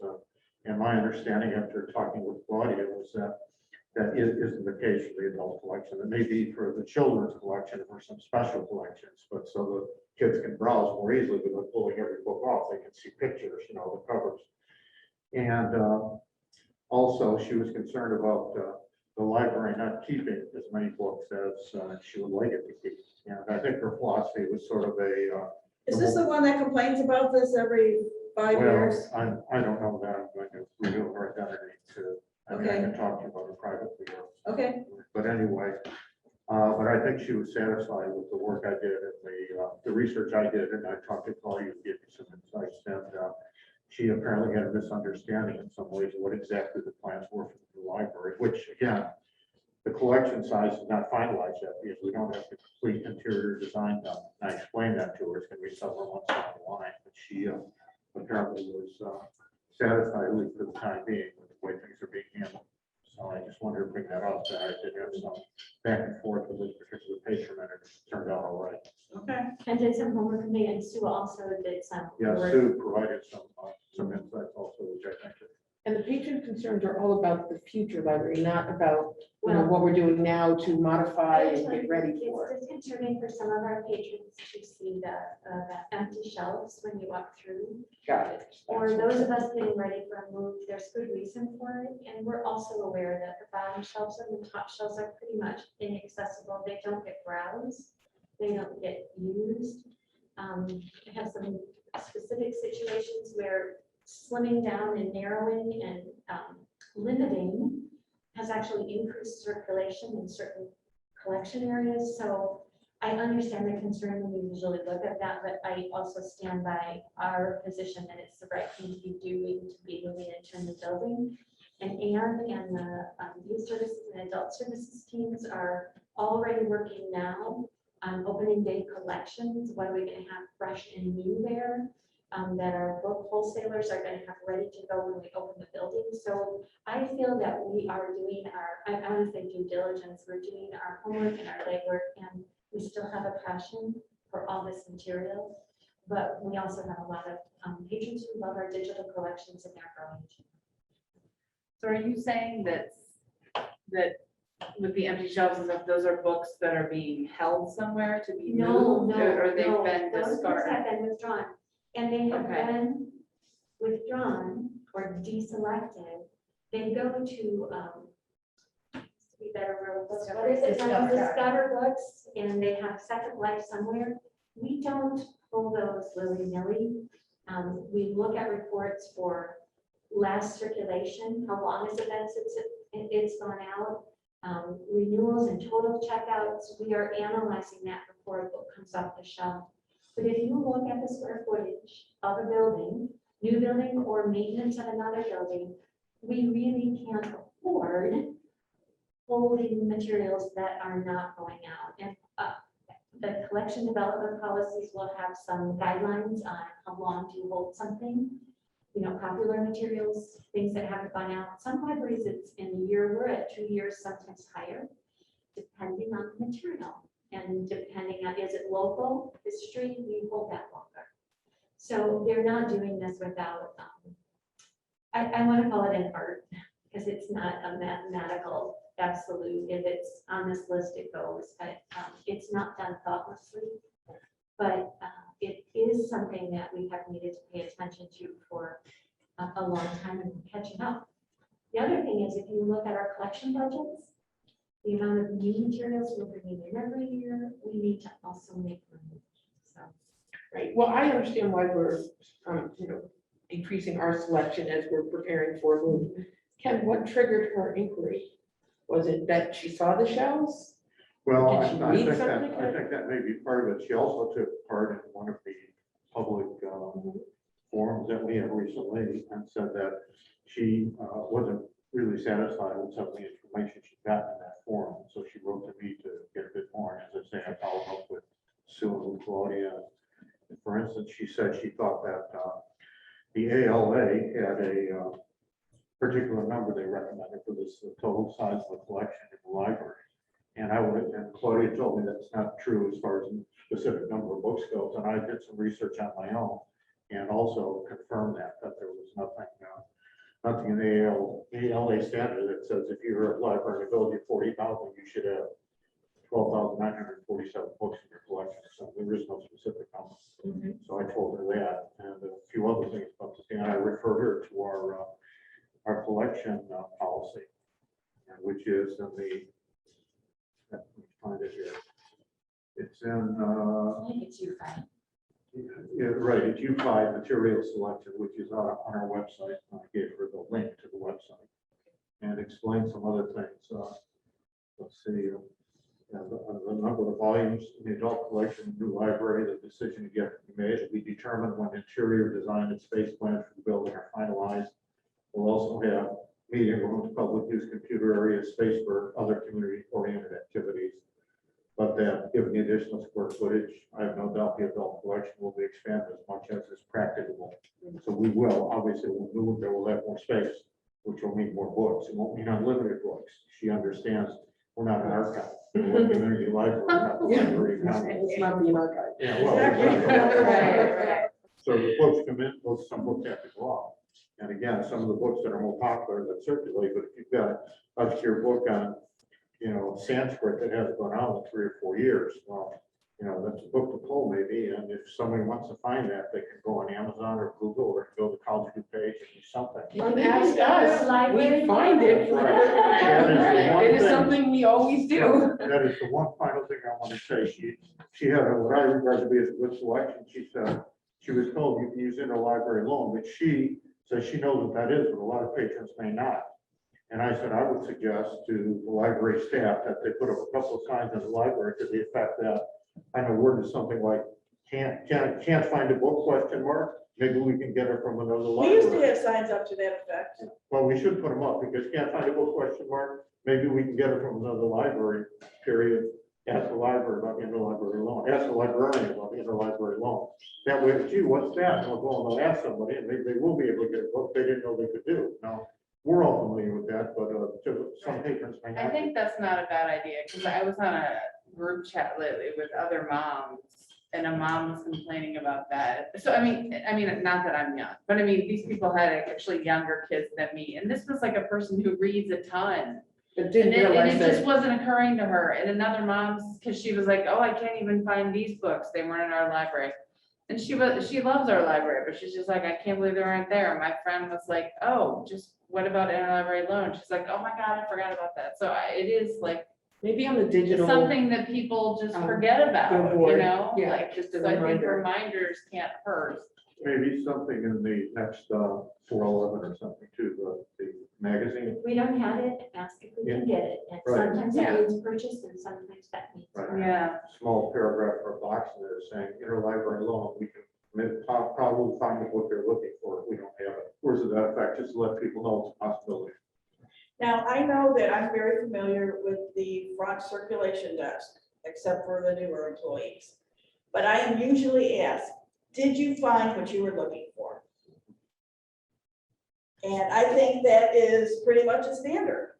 Speaker 4: And my understanding after talking with Claudia was that isn't the case for the adult collection. It may be for the children's collection or some special collections, but so the kids can browse more easily without pulling every book off. They can see pictures, the covers. And also, she was concerned about the library not keeping as many books as she would like it to keep. And I think her philosophy was sort of a.
Speaker 2: Is this the one that complains about this every 5 years?
Speaker 4: Well, I don't know that I'm going to reveal her identity to, I mean, I
Speaker 2: Okay.
Speaker 4: can talk to you about her privately.
Speaker 2: Okay,
Speaker 4: But anyway, but I think she was satisfied with the work I did and the research I did, and I talked to Claudia and gave me some insights. And she apparently had a misunderstanding in some ways of what exactly the plans were for the library, which again, the collection size is not finalized yet because we don't have the complete interior design done. And I explained that to her. It's going to be several months down the line, but she apparently was satisfied, at least for the time being, with the way things are being handled. So I just wanted to bring that up, that I did have some back and forth with this particular patron, and it turned out all right.
Speaker 2: okay.
Speaker 6: And did some homework for me, and Sue also did some.
Speaker 4: Yeah,
Speaker 6: work.
Speaker 4: Sue provided some insights also, which I think is.
Speaker 1: And the patron concerns are all about the future library, not about,
Speaker 6: Well-
Speaker 1: what we're doing now to modify and
Speaker 6: Actually,
Speaker 1: get ready for it.
Speaker 6: It's disconcerting for some of our patrons to see the empty shelves when you walk through.
Speaker 1: Got it.
Speaker 6: Or those of us getting ready for a move, there's good reason for it. And we're also aware that the bottom shelves and the top shelves are pretty much inaccessible. They don't get browsed. They don't get used. I have some specific situations where slimming down and narrowing and limiting has actually increased circulation in certain collection areas. So I understand the concern when we usually look at that, but I also stand by our position that it's the right thing to be doing to be moving into a new building. And Anne and the youth services and adult services teams are already working now on opening day collections. What are we going to have fresh and new there? That our book wholesalers are going to have ready to go when we open the building. So I feel that we are doing I want to say due diligence, we're doing our homework and our legwork, and we still have a passion for all this material. But we also have a lot of patrons who love our digital collections, and they're growing.
Speaker 5: So are you saying that with the empty shelves and stuff, those are books that are being held somewhere to be
Speaker 6: No,
Speaker 5: moved?
Speaker 6: no,
Speaker 5: Or they've
Speaker 6: no,
Speaker 5: been
Speaker 6: those books
Speaker 5: discarded?
Speaker 6: have been withdrawn, and they have
Speaker 5: Okay.
Speaker 6: been withdrawn or deselected. They go to, be better real books. What is it now? Discover Books, and they have second life somewhere. We don't pull those willy-nilly. We look at reports for last circulation, how long has it been since it's gone out, renewals and total checkouts. We are analyzing that before a book comes off the shelf. But if you look at the square footage of a building, new building or maintenance of another building, we really can't afford holding materials that are not going out. And the collection development policies will have some guidelines on how long to hold something. Popular materials, things that haven't gone out. Some libraries, it's in a year, we're at 2 years, sometimes higher, depending on the material. And depending on, is it local history, we hold that longer. So they're not doing this without, I want to call it an art, because it's not a mathematical absolute. If it's on this list, it goes, but it's not done thoughtlessly. But it is something that we have needed to pay attention to for a long time, and we're catching up. The other thing is, if you look at our collection budgets, the amount of new materials we're bringing in every year, we need to also make room. So,
Speaker 1: Right, well, I understand why we're, decreasing our selection as we're preparing for a move. Ken, what triggered her inquiry? Was it that she saw the shelves?
Speaker 4: Well,
Speaker 1: Did
Speaker 4: I
Speaker 1: she
Speaker 4: I
Speaker 1: read
Speaker 4: think
Speaker 1: something?
Speaker 4: I think that may be part of it. She also took part in one of the public forums that we had recently and said that she wasn't really satisfied with some of the information she got in that forum. So she wrote to me to get a bit more. And as I say, I followed up with Sue and with Claudia. And for instance, she said she thought that the ALA had a particular number they recommended for this the total size of the collection in the library. And and Claudia told me that's not true as far as the specific number of books goes. And I did some research on my own and also confirmed that there was nothing in the ALA standard that says if you're a library in a village of 40,000, you should have 12,947 books in your collection. So there is no specific number. So I told her that and a few other things about this. And I referred her to our collection policy, which is in the, let me find it here. It's in,
Speaker 6: It's you, fine.
Speaker 4: yeah, right, it's U5 material selection, which is on our website. I gave her the link to the website and explained some other things. Let's see, the number of volumes in the adult collection, new library, the decision to get made will be determined when interior design and space plans for the building are finalized. We'll also have meeting rooms, public use computer areas, space for other community-oriented activities. But that given the additional square footage, I have no doubt the adult collection will be expanded as much as is practicable. So we will, obviously, we'll move, there will have more space, which will mean more books. It won't mean unlimited books. She understands we're not an archive. We're a community library, not the library of county.
Speaker 1: It's not being archived.
Speaker 4: Yeah, well, exactly.
Speaker 5: Right.
Speaker 4: So the books come in, some books have to go out. And again, some of the books that are more popular that circulate, but if you've got an obscure book on, Sanskrit that hasn't gone out in 3 or 4 years, well, that's a book to pull maybe. And if somebody wants to find that, they can go on Amazon or Google or go to the College View page and do something.
Speaker 1: Don't ask us, we find it. It is something we always do.
Speaker 4: That is the one final thing I want to say. She had what I regard to be as a good selection. She said she was told you can use interlibrary loan, but she says she knows what that is, but a lot of patrons may not. And I said, I would suggest to the library staff that they put up a couple of signs in the library to the effect that, I know word is something like, can't find a book, question mark, maybe we can get it from another
Speaker 2: We used to
Speaker 4: library.
Speaker 2: have signs up to that effect.
Speaker 4: Well, we should put them up because can't find a book, question mark, maybe we can get it from another library, period. Ask the library about the interlibrary loan, ask the librarian about the interlibrary loan. That way, gee, what's that? And they'll go and they'll ask somebody and they will be able to get a book they didn't know they could do. Now, we're all familiar with that, but some patrons may not.
Speaker 5: I think that's not a bad idea, because I was on a group chat lately with other moms, and a mom was complaining about that. So I mean, not that I'm young, but I mean, these people had actually younger kids than me, and this was like a person who reads a ton.
Speaker 1: But didn't
Speaker 5: And
Speaker 1: realize
Speaker 5: it just
Speaker 1: that.
Speaker 5: wasn't occurring to her, and another mom's, because she was like, oh, I can't even find these books, they weren't in our library. And she loves our library, but she's just like, I can't believe they weren't there. And my friend was like, oh, just what about interlibrary loan? She's like, oh my God, I forgot about that. So it is like
Speaker 1: Maybe on the digital.
Speaker 5: something that people just forget about,
Speaker 1: billboard, yeah,
Speaker 5: like,
Speaker 1: just a
Speaker 5: so I think
Speaker 1: reminder.
Speaker 5: reminders can't hurt.
Speaker 4: Maybe something in the next 411 or something too, the magazine.
Speaker 6: If we don't have it, ask if we can get it. And
Speaker 4: Right.
Speaker 6: sometimes
Speaker 5: Yeah.
Speaker 6: that means purchase and sometimes that means.
Speaker 4: Right.
Speaker 5: Yeah,
Speaker 4: Small paragraph or box there saying interlibrary loan, we can probably find the book they're looking for if we don't have it. Words of that effect, just to let people know it's a possibility.
Speaker 2: Now, I know that I'm very familiar with the front circulation desk, except for the newer employees. But I am usually asked, did you find what you were looking for? And I think that is pretty much a standard.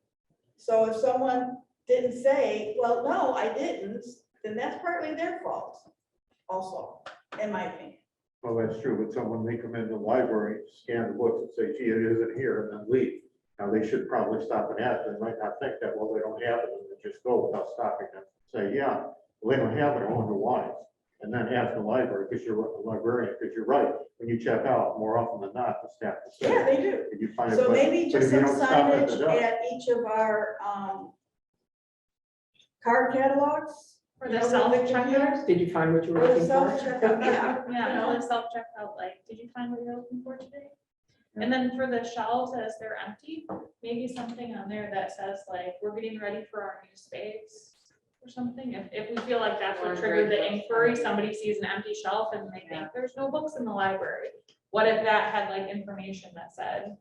Speaker 2: So if someone didn't say, well, no, I didn't, then that's partly their fault also, in my opinion.
Speaker 4: Well, that's true, but someone may come into the library, scan the books and say, gee, it isn't here, and then leave. Now, they should probably stop and ask, they might not think that, well, they don't have it, and they just go without stopping them. Say, yeah, well, they don't have it, I wonder why. And then ask the library, because you're a librarian, because you're right, when you check out, more often than not, the staff will say.
Speaker 2: Yeah, they do.
Speaker 4: Did you find it?
Speaker 2: So
Speaker 4: But-
Speaker 2: maybe
Speaker 4: but
Speaker 2: just
Speaker 4: if you
Speaker 2: some
Speaker 4: don't stop at the
Speaker 2: signage
Speaker 4: door-
Speaker 2: at each of our card catalogs.
Speaker 8: Or
Speaker 2: you
Speaker 8: the
Speaker 2: know,
Speaker 8: self-checkers.
Speaker 1: Did you find what you were
Speaker 2: Or the
Speaker 1: looking for?
Speaker 2: self-checkout, yeah.
Speaker 8: Yeah, all the self-checkout, like, did you find what you're looking for today? And then for the shelves, as they're empty, maybe something on there that says like, we're getting ready for our new space or something. If we feel like that's
Speaker 5: Or
Speaker 8: what triggered the
Speaker 5: grade books.
Speaker 8: inquiry, somebody sees an empty shelf and they think there's no books in the library. What if that had like information that said,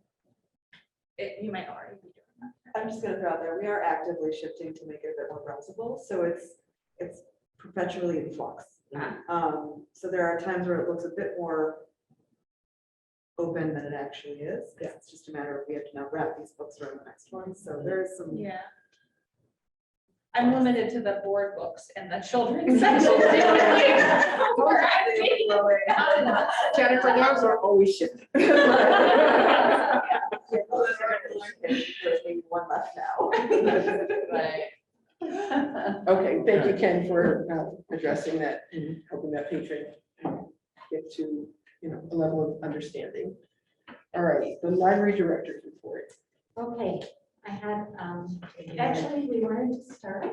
Speaker 8: You might already be doing that.
Speaker 2: I'm just gonna throw out there, we are actively shifting to make it a bit more browsable, so it's perpetually in flux. So there are times where it looks a bit more open than it actually is. It's just a matter of, we have to now wrap these books around the next one, so there's some.
Speaker 8: Yeah. I'm limited to the board books and the children's section. We're actually-
Speaker 1: Jennifer knows are always shifting.
Speaker 2: One left now.
Speaker 5: Right.
Speaker 1: Okay, thank you, Ken, for addressing that and helping that patron get to, a level of understanding. All right, the library director's report.
Speaker 6: Okay, I have, actually, we wanted to start.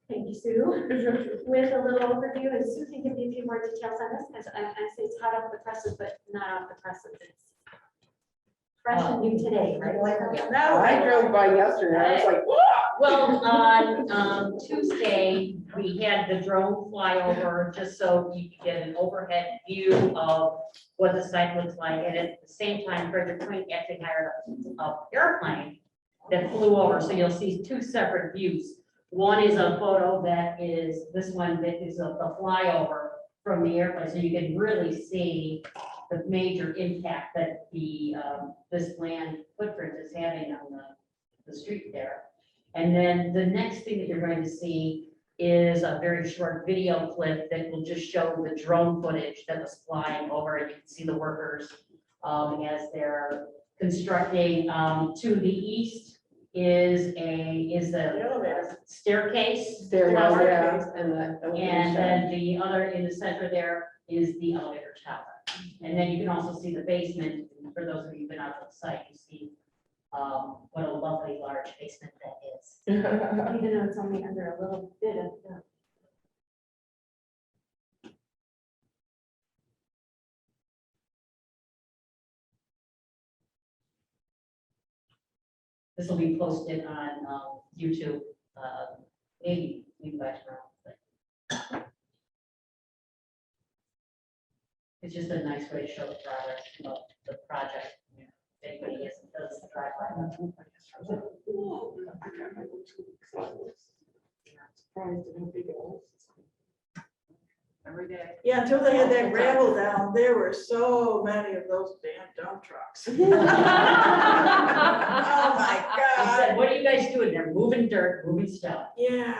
Speaker 6: Thank you, Sue. With a little overview, and Sue can give you a few more details on this, because I say it's hot off the presses, but not off the presses. It's fresh and new today, right?
Speaker 1: I drove by yesterday, I was like, whoa.
Speaker 9: Well, on Tuesday, we had the drone flyover, just so you could get an overhead view of what the site looks like. And at the same time, Frederick Quinn actually hired an airplane that flew over, so you'll see two separate views. One is a photo that is, this one that is a flyover from the airplane, so you can really see the major impact that the, this land footprint is having on the street there. And then the next thing that you're going to see is a very short video clip that will just show the drone footage that was flying over, and you can see the workers as they're constructing. To the east is the staircase.
Speaker 1: Stairwell, yeah,
Speaker 9: And then the other in the center there is the elevator tower. And then you can also see the basement. For those of you who've been out on the site, you see what a lovely large basement that is.
Speaker 6: Even though it's only under a little bit of the.
Speaker 9: This will be posted on YouTube, maybe back around. It's just a nice way to show the progress of the project. If anybody does the drive by.
Speaker 1: Surprised at how big it was.
Speaker 5: Every day.
Speaker 2: Yeah, until they had that gravel down, there were so many of those damn dump trucks. Oh, my
Speaker 9: I said,
Speaker 2: God.
Speaker 9: what are you guys doing? They're moving dirt, moving stuff.
Speaker 2: Yeah.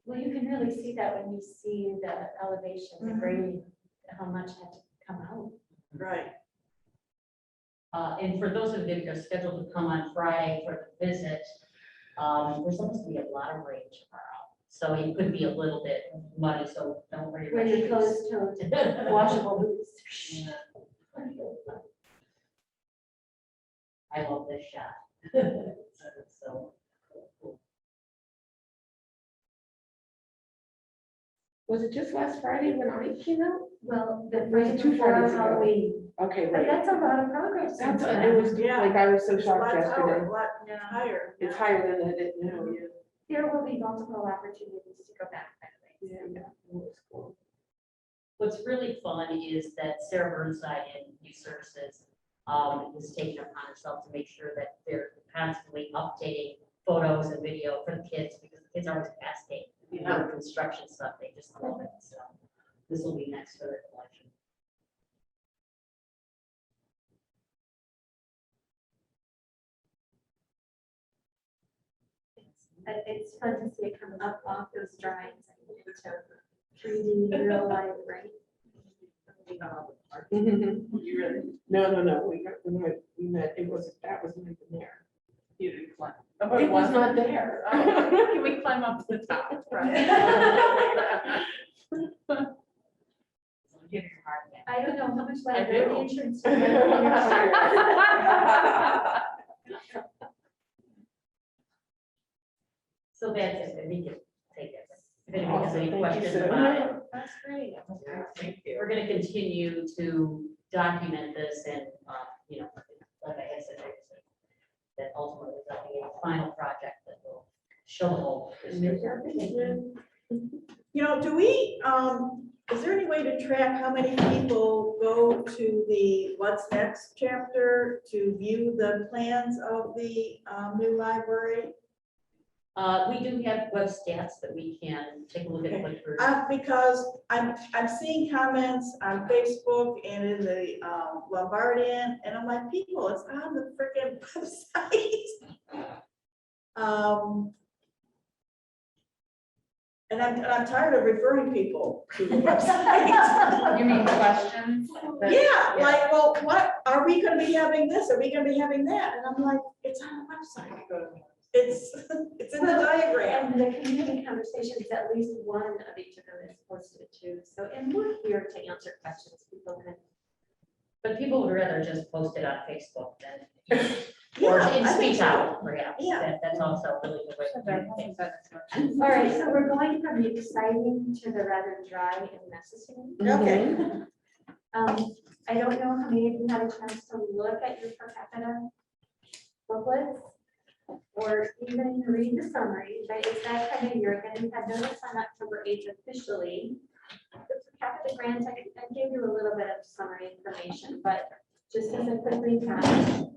Speaker 6: Well, you can really see that when you see the elevation, the grade, how much had to come out.
Speaker 2: Right.
Speaker 9: And for those of you that are scheduled to come on Friday for the visit, there's supposed to be a lot of rain tomorrow. So it could be a little bit muddy, so don't worry about
Speaker 6: When you
Speaker 9: it.
Speaker 6: close to washable boots.
Speaker 9: I love this shot. So, cool.
Speaker 1: Was it just last Friday when I came out?
Speaker 6: Well, the
Speaker 1: Was it
Speaker 6: Friday
Speaker 1: 2
Speaker 6: before
Speaker 1: Fridays ago?
Speaker 6: Halloween,
Speaker 1: Okay,
Speaker 6: but
Speaker 1: right.
Speaker 6: that's a lot of progress.
Speaker 1: That's,
Speaker 6: since
Speaker 1: it
Speaker 6: then.
Speaker 1: was,
Speaker 2: Yeah.
Speaker 1: like, I was so
Speaker 2: It's a
Speaker 1: shocked
Speaker 2: lot
Speaker 1: yesterday.
Speaker 2: higher.
Speaker 1: It's higher than I didn't know, yeah.
Speaker 6: There will be multiple opportunities to go back, by the way.
Speaker 1: Yeah, it was cool.
Speaker 9: What's really fun is that Sarah Burnside in Youth Services is taking it upon herself to make sure that they're constantly updating photos and video for the kids, because the kids are always asking, the construction stuff, they just love it. So this will be next for their collection.
Speaker 6: It's fun to see it coming up off those drawings. To 3D real life, right?
Speaker 5: You really,
Speaker 1: No, we met, that wasn't even there.
Speaker 5: you didn't climb.
Speaker 1: It was not there.
Speaker 5: Oh, can we climb up to the top? Right.
Speaker 9: Give your heart back.
Speaker 6: I don't know how much
Speaker 5: I do.
Speaker 6: liability insurance. do you have?
Speaker 9: So that's it, we can take it. If anybody has
Speaker 1: Awesome,
Speaker 9: any
Speaker 1: thank you,
Speaker 9: questions
Speaker 1: Sue.
Speaker 9: about it,
Speaker 8: That's great.
Speaker 5: Thank you.
Speaker 9: we're gonna continue to document this and, like I had said, that ultimately there'll be a final project that will show the whole. district.
Speaker 2: Do we, is there any way to track how many people go to the What's Next chapter to view the plans of the new library?
Speaker 9: We do have web stats that we can take a look at. What we're-
Speaker 2: Because I'm seeing comments on Facebook and in the Lombardian, and I'm like, people, it's on the freaking website. And I'm tired of referring people to the website.
Speaker 5: You mean questions?
Speaker 2: Yeah, like, well, what, are we gonna be having this? Are we gonna be having that? And I'm like, it's on the website. It's in the diagram.
Speaker 6: And the community conversations, at least one of each of them is posted too. So, and we're here to answer questions people can.
Speaker 9: But people would rather just post it on Facebook than, or
Speaker 2: Yeah,
Speaker 9: in
Speaker 2: I think
Speaker 9: speak
Speaker 2: so.
Speaker 9: out, perhaps.
Speaker 2: Yeah.
Speaker 9: That's also really good way to communicate.
Speaker 6: All right, so we're going from the exciting to the rather dry and necessary.
Speaker 2: Okay.
Speaker 6: I don't know how many of you had a chance to look at your per capita booklets or even read the summary, but it's that time of year. Again, we had notice on October 8th officially. The per capita grant, I gave you a little bit of summary information, but just as a quick recap,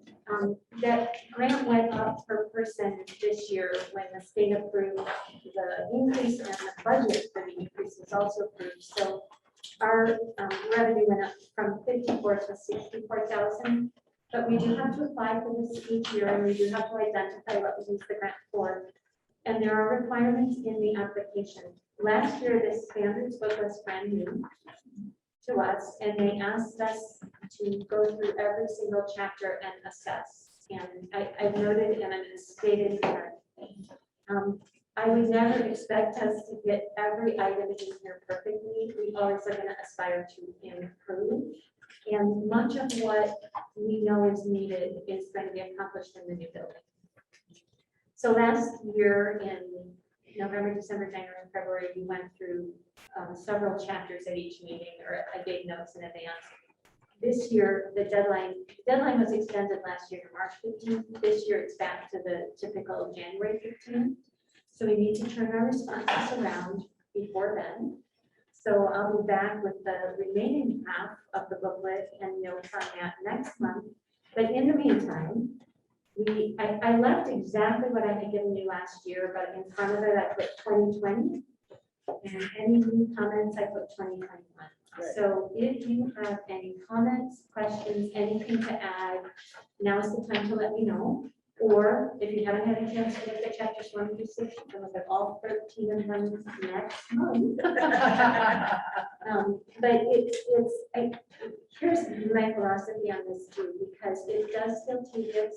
Speaker 6: that grant went up per person this year when the state approved the increase and the budget for the increase was also approved. So our revenue went up from 54 to 64,000. But we do have to apply for this each year, and we do have to identify what we use the grant for. And there are requirements in the application. Last year, this standards book was brand new to us, and they asked us to go through every single chapter and assess. And I've noted and I've stated here, I would never expect us to get every item in here perfectly. We always are going to aspire to improve. And much of what we know is needed is going to be accomplished in the new building. So last year in November, December, January, and February, we went through several chapters at each meeting, or I gave notes in advance. This year, the deadline was extended last year to March 15th. This year, it's back to the typical January 15th. So we need to turn our responses around before then. So I'll be back with the remaining half of the booklet and notes on that next month. But in the meantime, I left exactly what I had given you last year, but in front of it, I put 2020. And any new comments, I put 2021. So if you have any comments, questions, anything to add, now is the time to let me know. Or if you haven't had a chance to look at chapters 1 through 6, you can look at all 13 of them next month. But here's my philosophy on this too, because it does feel tedious.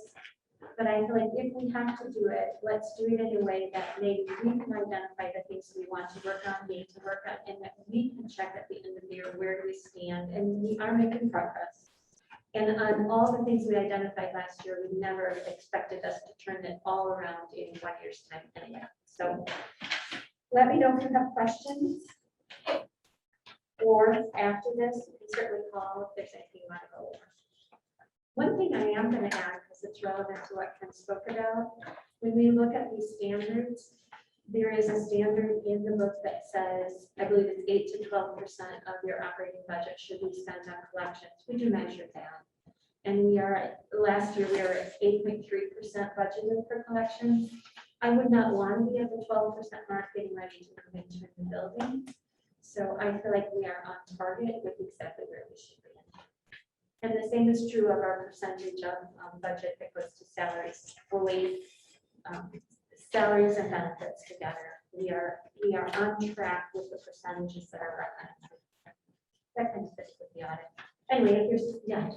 Speaker 6: But I feel like if we have to do it, let's do it in a way that maybe we can identify the things we want to work on, need to work on, and that we can check at the end of the year, where do we stand, and we are making progress. And on all the things we identified last year, we never expected us to turn it all around in 1 year's time anyway. So let me know if you have questions. Or after this, you can certainly call if there's anything you want to go over. One thing I am going to add, because it's relevant to what Ken spoke about, when we look at these standards, there is a standard in the book that says, I believe it's 8 to 12% of your operating budget should be spent on collections. We do measure that. And we are, last year, we were at 8.3% budgeted for collections. I would not want to be at the 12% mark getting ready to move into the building. So I feel like we are on target with exactly where we should be. And the same is true of our percentage of budget that goes to salaries, fully salaries and benefits together. We are on track with the percentages that are recommended. That kind of fits with the audit. Anyway, if there's, yeah.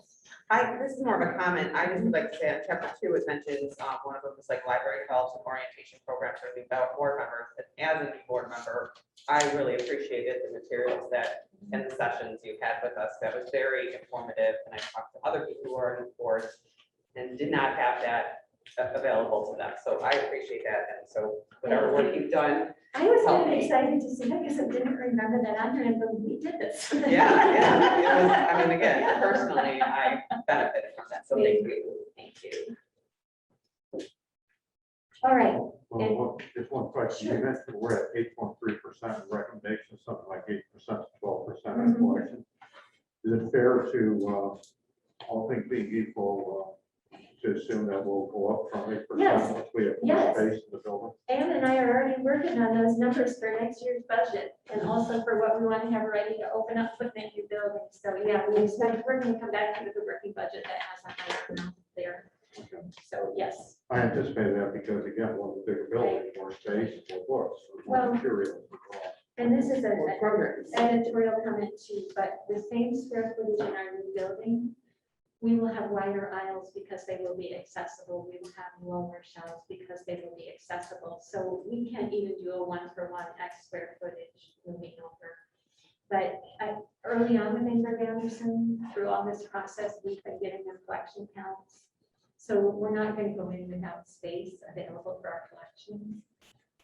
Speaker 10: This is more of a comment. I just would like to say, in chapter 2, it mentions one of them is like library helps and orientation programs for the board members. And as a new board member, I really appreciated the materials that and the sessions you had with us. That was very informative. And I talked to other people who are on the board and did not have that available to them. So I appreciate that. And so whatever work you've done.
Speaker 6: I was kind of excited to see that because I didn't remember that on here, but we did this.
Speaker 10: Yeah. It was, I mean, again, personally, I benefited from that. So thank you.
Speaker 6: Thank you. All right.
Speaker 4: Well, just one question. You mentioned we're at 8.3% recommendation, something like 8% to 12%. fair to, all things being equal, to assume that we'll go up from 8%
Speaker 6: Yes.
Speaker 4: once we have more
Speaker 6: Yes.
Speaker 4: space in the building?
Speaker 6: Anne and I are already working on those numbers for next year's budget and also for what we want to have ready to open up with that new building. So yeah, we expect we're going to come back to the working budget that has a higher amount there. So yes.
Speaker 4: I anticipate that because again, one of the bigger buildings, more space, more books, more
Speaker 6: Well-
Speaker 4: materials. more cost.
Speaker 6: And this is
Speaker 1: More
Speaker 6: an
Speaker 1: programs.
Speaker 6: editorial comment too, but the same square footage in our new building, we will have wider aisles because they will be accessible. We will have lower shelves because they will be accessible. So we can't even do a 1-for-1 X square footage moving over. But early on with Ingrid Anderson, through all this process, we've been getting them collection counts. So we're not going to go in without space available for our collections.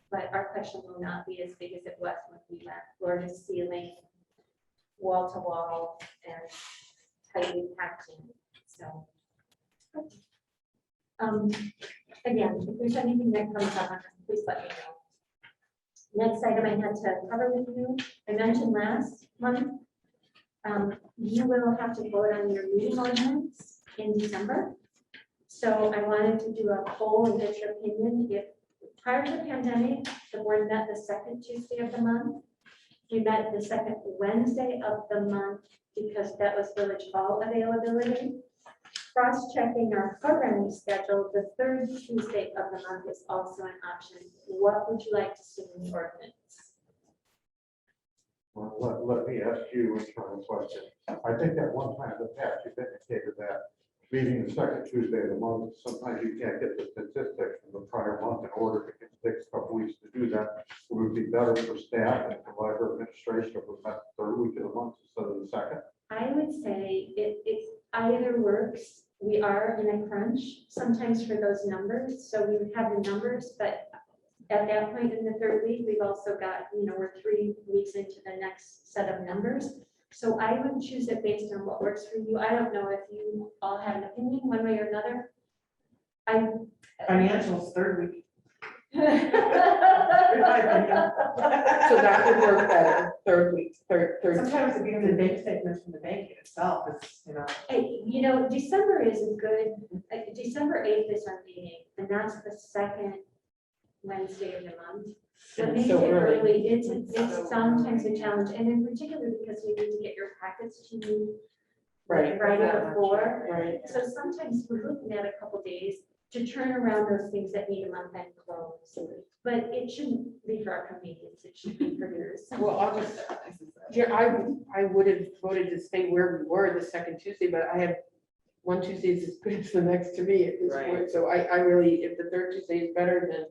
Speaker 6: But our collection will not be as big as it was when we went floor to ceiling, wall to wall, and tightly packed in. So. Again, if there's anything that comes up, please let me know. Next item I had to cover with you, I mentioned last month. You will have to vote on your meeting ordinance in December. So I wanted to do a poll and get your opinion. If prior to the pandemic, the board met the second Tuesday of the month. We met the second Wednesday of the month because that was village hall availability. Cross-checking our programming schedule, the third Tuesday of the month is also an option. What would you like to see in the ordinance?
Speaker 4: Well, let me ask you a internal question. I think at one time in the past, you've indicated that meeting the second Tuesday of the month, sometimes you can't get the statistics from the prior month in order. It can take a couple weeks to do that. It would be better for staff and for library administration if we met the third week of the month instead of the second.
Speaker 6: I would say it either works. We are in a crunch sometimes for those numbers. So we would have the numbers, but at that point in the third week, we've also got, we're 3 weeks into the next set of numbers. So I would choose it based on what works for you. I don't know if you all have an opinion one way or another.
Speaker 2: Financials, third week.
Speaker 1: So that would work better, third week, third.
Speaker 2: Sometimes the bank statements from the bank itself is,
Speaker 6: Hey, December is a good, December 8th is our meeting, and that's the second Wednesday of the month. What makes it
Speaker 1: So early.
Speaker 6: early, it's sometimes a challenge, and in particular because we need to get your packets to you
Speaker 1: Right.
Speaker 6: right before.
Speaker 1: Right.
Speaker 6: So sometimes we're looking at a couple days to turn around those things that need a month end close. But it shouldn't be for our convenience, it should be for yours.
Speaker 1: Well, I'll just, yeah, I would have voted to stay where we were the second Tuesday, but I have one Tuesday is as good as the next to me at this
Speaker 10: Right.
Speaker 1: point. So I really, if the third Tuesday is better, then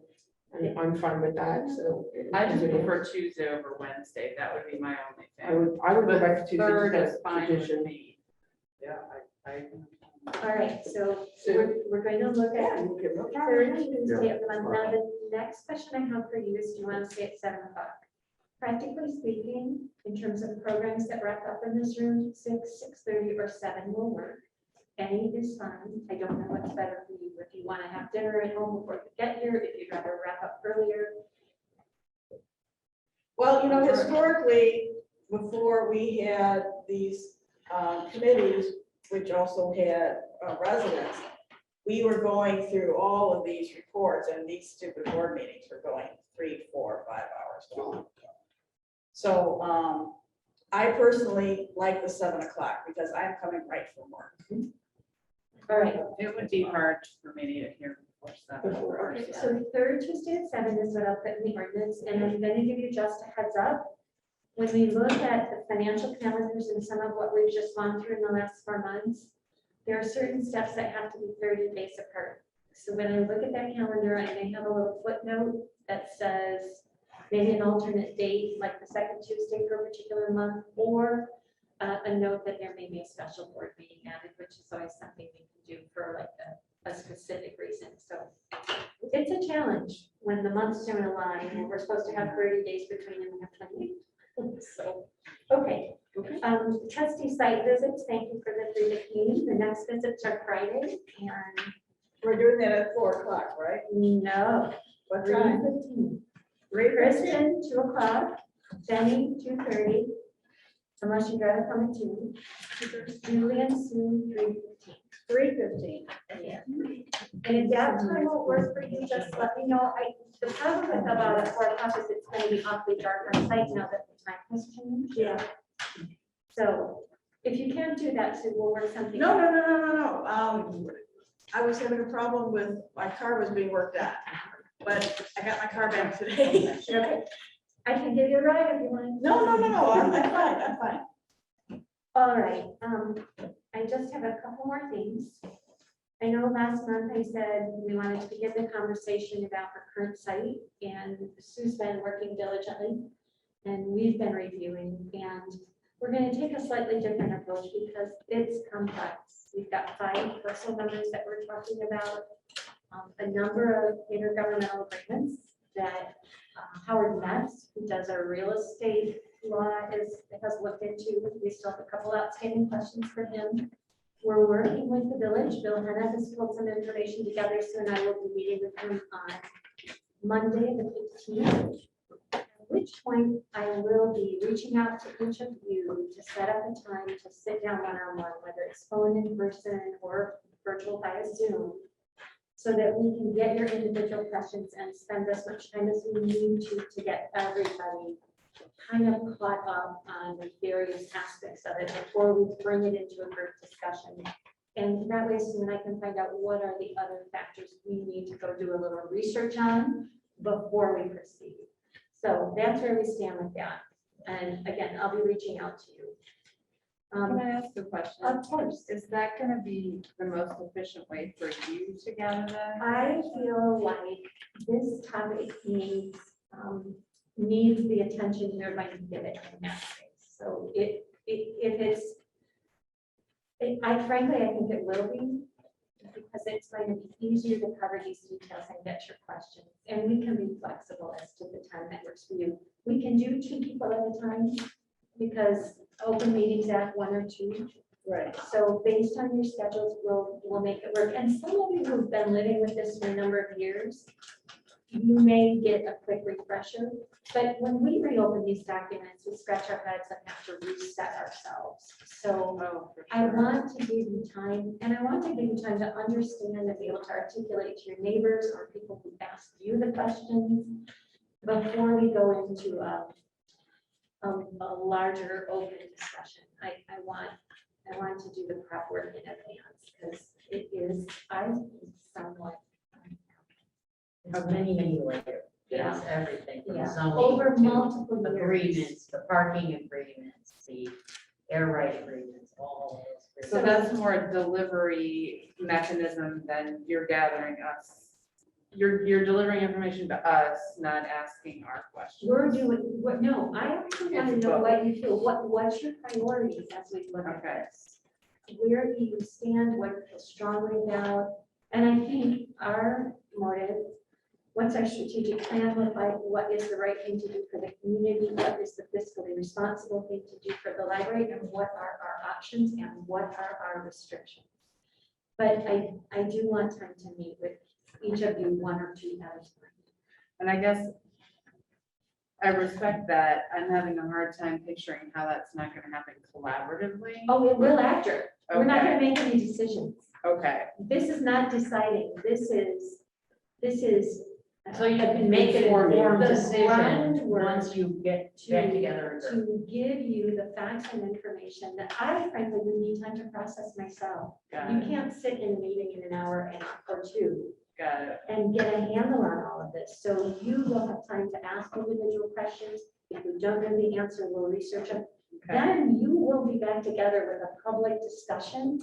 Speaker 1: I'm fine with that, so.
Speaker 5: I just prefer Tuesday over Wednesday. That would be my only
Speaker 1: I
Speaker 5: thing.
Speaker 1: would go back to Tuesday.
Speaker 5: Third
Speaker 1: just as
Speaker 5: is fine with
Speaker 1: tradition.
Speaker 5: me.
Speaker 10: Yeah, I.
Speaker 6: All right, so
Speaker 1: So-
Speaker 6: we're going to look at
Speaker 1: We can look at
Speaker 6: third
Speaker 1: it.
Speaker 6: Tuesday of the month. Now, the next question I have for you is, do you want to stay at 7 o'clock? Practically speaking, in terms of programs that wrap up in this room, 6, 6:30, or 7 will work. Any is fine. I don't know what's better for you. If you want to have dinner at home before you get here, if you'd rather wrap up earlier.
Speaker 2: Well, historically, before we had these committees, which also had residents, we were going through all of these reports, and these stupid board meetings were going 3, 4, 5 hours long. So I personally like the 7 o'clock because I'm coming right from work.
Speaker 6: All right,
Speaker 5: It would be hard for me to get here before 7.
Speaker 1: Before,
Speaker 6: okay, so the third Tuesday at 7 is what I'll put in the ordinance, and I'm going to give you just a heads up. When we look at the financial calendars and some of what we've just gone through in the last 4 months, there are certain steps that have to be 30 days apart. So when I look at that calendar, I may have a little footnote that says maybe an alternate date, like the second Tuesday for a particular month, or a note that there may be a special board meeting added, which is always something we can do for like a specific reason. So it's a challenge when the months don't align and we're supposed to have 30 days between and we have 28. So, okay. Trustee site visits, thank you for the 3:15. The next visits are Friday and
Speaker 2: We're doing that at 4 o'clock, right?
Speaker 6: no,
Speaker 2: What time?
Speaker 6: 3:15. Kristen, 2 o'clock, Jenny, 2:30, Unless you'd rather come at 2. Julie and Sue, 3:15.
Speaker 7: 3:15.
Speaker 6: Yeah. And if that time won't work for you, just let me know. The problem with about it 4:00 is it's gonna be awfully dark on site now that the time has changed.
Speaker 7: Yeah.
Speaker 6: So if you can't do that, Sue, we'll work something.
Speaker 2: No,
Speaker 6: out.
Speaker 2: no. I was having a problem with, my car was being worked on, but I got my car back today.
Speaker 6: Okay. I can give you a ride if you want.
Speaker 2: No, I'm fine.
Speaker 6: All right, I just have a couple more things. I know last month I said we wanted to begin the conversation about our current site, and Sue's been working diligently, and we've been reviewing, and we're gonna take a slightly different approach because it's complex. We've got 5 personal numbers that we're talking about, a number of intergovernmental agreements that Howard Metz, who does our real estate law, has looked into. We still have a couple outstanding questions for him. We're working with the village. Bill Hannah has pulled some information together, so and I will be meeting with him on Monday, the 15th. At which point I will be reaching out to each of you to set up a time to sit down one-on-one, whether it's phone in person or virtual via Zoom, so that we can get your individual questions and spend as much time as we need to get everybody kind of caught up on the various aspects of it before we bring it into a group discussion. And that way, Sue and I can find out what are the other factors we need to go do a little research on before we proceed. So that's where we stand with that. And again, I'll be reaching out to you.
Speaker 5: Can I ask a question?
Speaker 6: Of course.
Speaker 5: Is that gonna be the most efficient way for you to gather that?
Speaker 6: I feel like this topic needs the attention you're going to give it in that space. So I frankly think it will be, because it's going to be easier to cover these details and get your questions. And we can be flexible as to the time that works for you. We can do 2 people at a time because open meetings at 1 or 2.
Speaker 2: Right.
Speaker 6: So based on your schedules, we'll make it work. And some of you who've been living with this for a number of years, you may get a quick refresher. But when we reopen these documents, we scratch our heads and have to reset ourselves. So
Speaker 5: Oh, for
Speaker 6: I
Speaker 5: sure.
Speaker 6: want to give you time, and I want to give you time to understand and be able to articulate to your neighbors or people who ask you the questions before we go into a larger open discussion. I want to do the prep work in advance because it is, I think, somewhat.
Speaker 9: It's many layers.
Speaker 6: Yeah.
Speaker 9: It's everything from
Speaker 6: Yeah,
Speaker 9: zoning
Speaker 6: over
Speaker 9: to
Speaker 6: multiple years.
Speaker 9: agreements, the parking agreements, the air right agreements, all of those.
Speaker 5: So that's more a delivery mechanism than you're gathering us. You're delivering information to us, not asking our questions.
Speaker 6: We're doing, no, I actually want to
Speaker 5: It's
Speaker 6: know
Speaker 5: both.
Speaker 6: what you feel, what's your priorities as we look at
Speaker 5: Okay.
Speaker 6: this? Where do you stand, what you feel strongly about? And I think our motive, what's our strategic plan look like? What is the right thing to do for the community? What is the fiscally responsible thing to do for the library? And what are our options and what are our restrictions? But I do want time to meet with each of you 1 or 2 at a time.
Speaker 5: And I guess I respect that. I'm having a hard time picturing how that's not gonna happen collaboratively.
Speaker 6: Oh, it will after. We're not
Speaker 5: Okay.
Speaker 6: gonna make any decisions.
Speaker 5: Okay,
Speaker 6: This is not deciding. This is.
Speaker 9: So you can make an
Speaker 6: informed
Speaker 9: informed
Speaker 6: the
Speaker 9: decision
Speaker 6: groundwork
Speaker 9: once you get back together.
Speaker 6: To give you the facts and information that I frankly would need time to process myself.
Speaker 5: got
Speaker 6: You
Speaker 5: it,
Speaker 6: can't sit in a meeting in an hour or 2
Speaker 5: got it.
Speaker 6: and get a handle on all of this. So you will have time to ask individual questions. If you don't know the answer, we'll research it.
Speaker 5: Okay,
Speaker 6: Then you will be back together with a public discussion,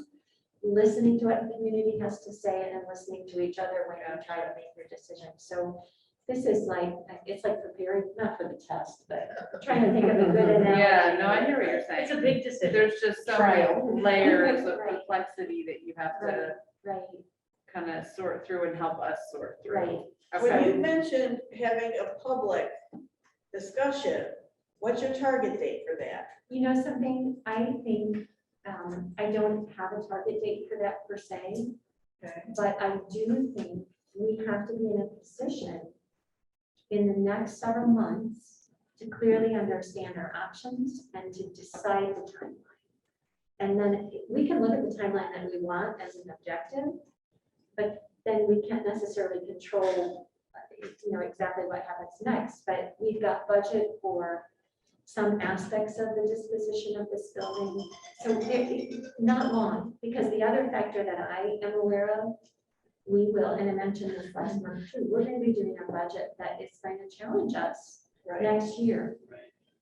Speaker 6: listening to what the community has to say and listening to each other when you try to make your decision. So this is like, it's like preparing, not for the test, but trying to think of a good analogy.
Speaker 5: yeah, no, I hear what you're saying.
Speaker 9: It's a big decision.
Speaker 5: There's just so
Speaker 6: Trial.
Speaker 5: many layers of
Speaker 6: Right.
Speaker 5: complexity that you have to
Speaker 6: Right,
Speaker 5: kind of sort through and help us sort through.
Speaker 6: right.
Speaker 2: When
Speaker 5: Okay,
Speaker 2: you mentioned having a public discussion, what's your target date for that?
Speaker 6: You know something, I think, I don't have a target date for that per se,
Speaker 2: Okay.
Speaker 6: but I do think we have to be in a position in the next several months to clearly understand our options and to decide the timeline. And then we can look at the timeline that we want as an objective, but then we can't necessarily control, exactly what happens next. But we've got budget for some aspects of the disposition of this building. So not long, because the other factor that I am aware of, we will, and I mentioned this last month too, we're going to be doing a budget that is going to challenge us
Speaker 2: Right.
Speaker 6: next year.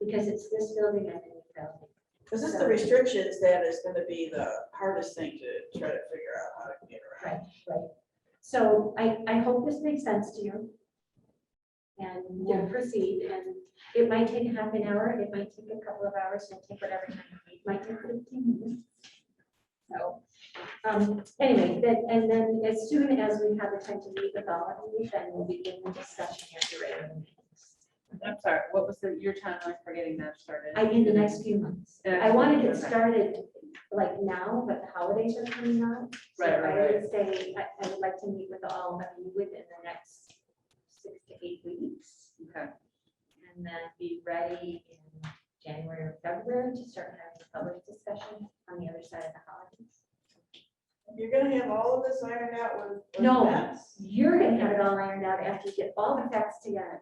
Speaker 6: Because it's this building and the new building.
Speaker 2: Because it's the restrictions that is gonna be the hardest thing to try to figure out how to get around.
Speaker 6: Right. So I hope this makes sense to you. And we'll proceed, and it might take a half an hour, it might take a couple of hours, it might take whatever time you need, it might take 15 minutes. So, anyway, and then as soon as we have the time to meet with all of you, then we'll begin the discussion at your regular meetings.
Speaker 5: I'm sorry, what was your timeline for getting that started?
Speaker 6: In the next few months.
Speaker 5: Yeah.
Speaker 6: I wanted it started like now, but the holidays are coming up. So
Speaker 5: Right,
Speaker 6: I would say, I would like to meet with all of you within the next 6 to 8 weeks.
Speaker 5: Okay.
Speaker 6: And then be ready in January or February to start having a public discussion on the other side of the holidays.
Speaker 2: You're gonna have all of this ironed out with.
Speaker 6: No.
Speaker 2: Beth?
Speaker 6: You're gonna have it all ironed out after you get all the facts together.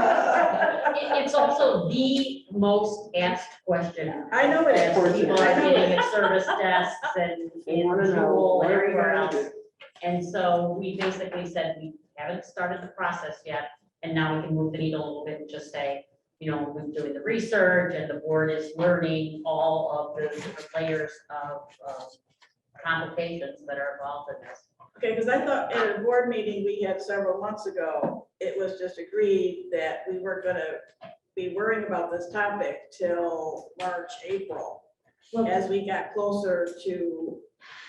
Speaker 2: Ah.
Speaker 9: It's also the most asked question.
Speaker 2: I know it
Speaker 9: As
Speaker 2: is.
Speaker 9: people
Speaker 2: I
Speaker 9: are
Speaker 2: know
Speaker 9: getting
Speaker 2: it is.
Speaker 9: at service desks and in
Speaker 11: wanna know,
Speaker 9: Jewel
Speaker 11: what
Speaker 9: and
Speaker 11: are we
Speaker 9: everywhere
Speaker 11: gonna
Speaker 9: else.
Speaker 11: do?
Speaker 9: And so we basically said, we haven't started the process yet, and now we can move the needle a little bit and just say, we're doing the research and the board is learning all of the different layers of complications that are involved in this.
Speaker 2: Okay, because I thought at a board meeting we had several months ago, it was just agreed that we weren't gonna be worrying about this topic till March, April,
Speaker 6: Well,
Speaker 2: as we got closer to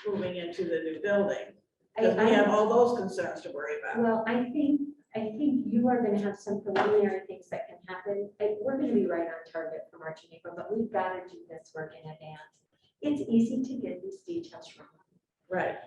Speaker 2: moving into the new building.
Speaker 6: I-
Speaker 2: Because we
Speaker 6: I-
Speaker 2: have all those concerns to worry about.
Speaker 6: Well, I think you are gonna have some preliminary things that can happen. We're gonna be right on target for March and April, but we've got to do this work in advance. It's easy to get these details wrong.
Speaker 2: Right,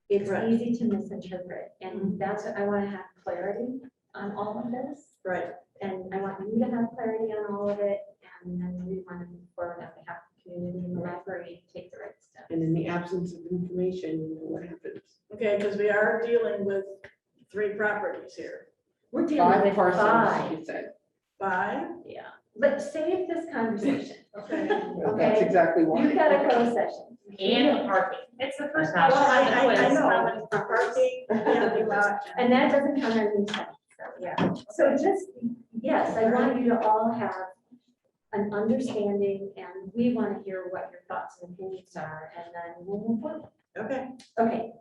Speaker 6: It's
Speaker 2: Right.
Speaker 6: easy to misinterpret, and that's what I wanna have clarity on all of this.
Speaker 2: right.
Speaker 6: And I want you to have clarity on all of it, and then we wanna move forward on behalf of the community and collaborate and take the right steps.
Speaker 11: And in the absence of information, what happens?
Speaker 2: Okay, because we are dealing with 3 properties here.
Speaker 6: We're dealing with
Speaker 11: Parcels,
Speaker 6: five,
Speaker 11: you said.
Speaker 2: 5?
Speaker 6: yeah, but save this conversation, okay?
Speaker 11: Well, That's exactly why.
Speaker 6: You've got a closed session.
Speaker 9: And the parking.
Speaker 8: It's the first
Speaker 9: Well,
Speaker 8: question.
Speaker 2: I know, parking, yeah, the lot.
Speaker 6: And that doesn't come under these sections, so, yeah. So just, yes, I want you to all have an understanding, and we want to hear what your thoughts and opinions are, and then we'll move forward.
Speaker 2: Okay,
Speaker 6: Okay,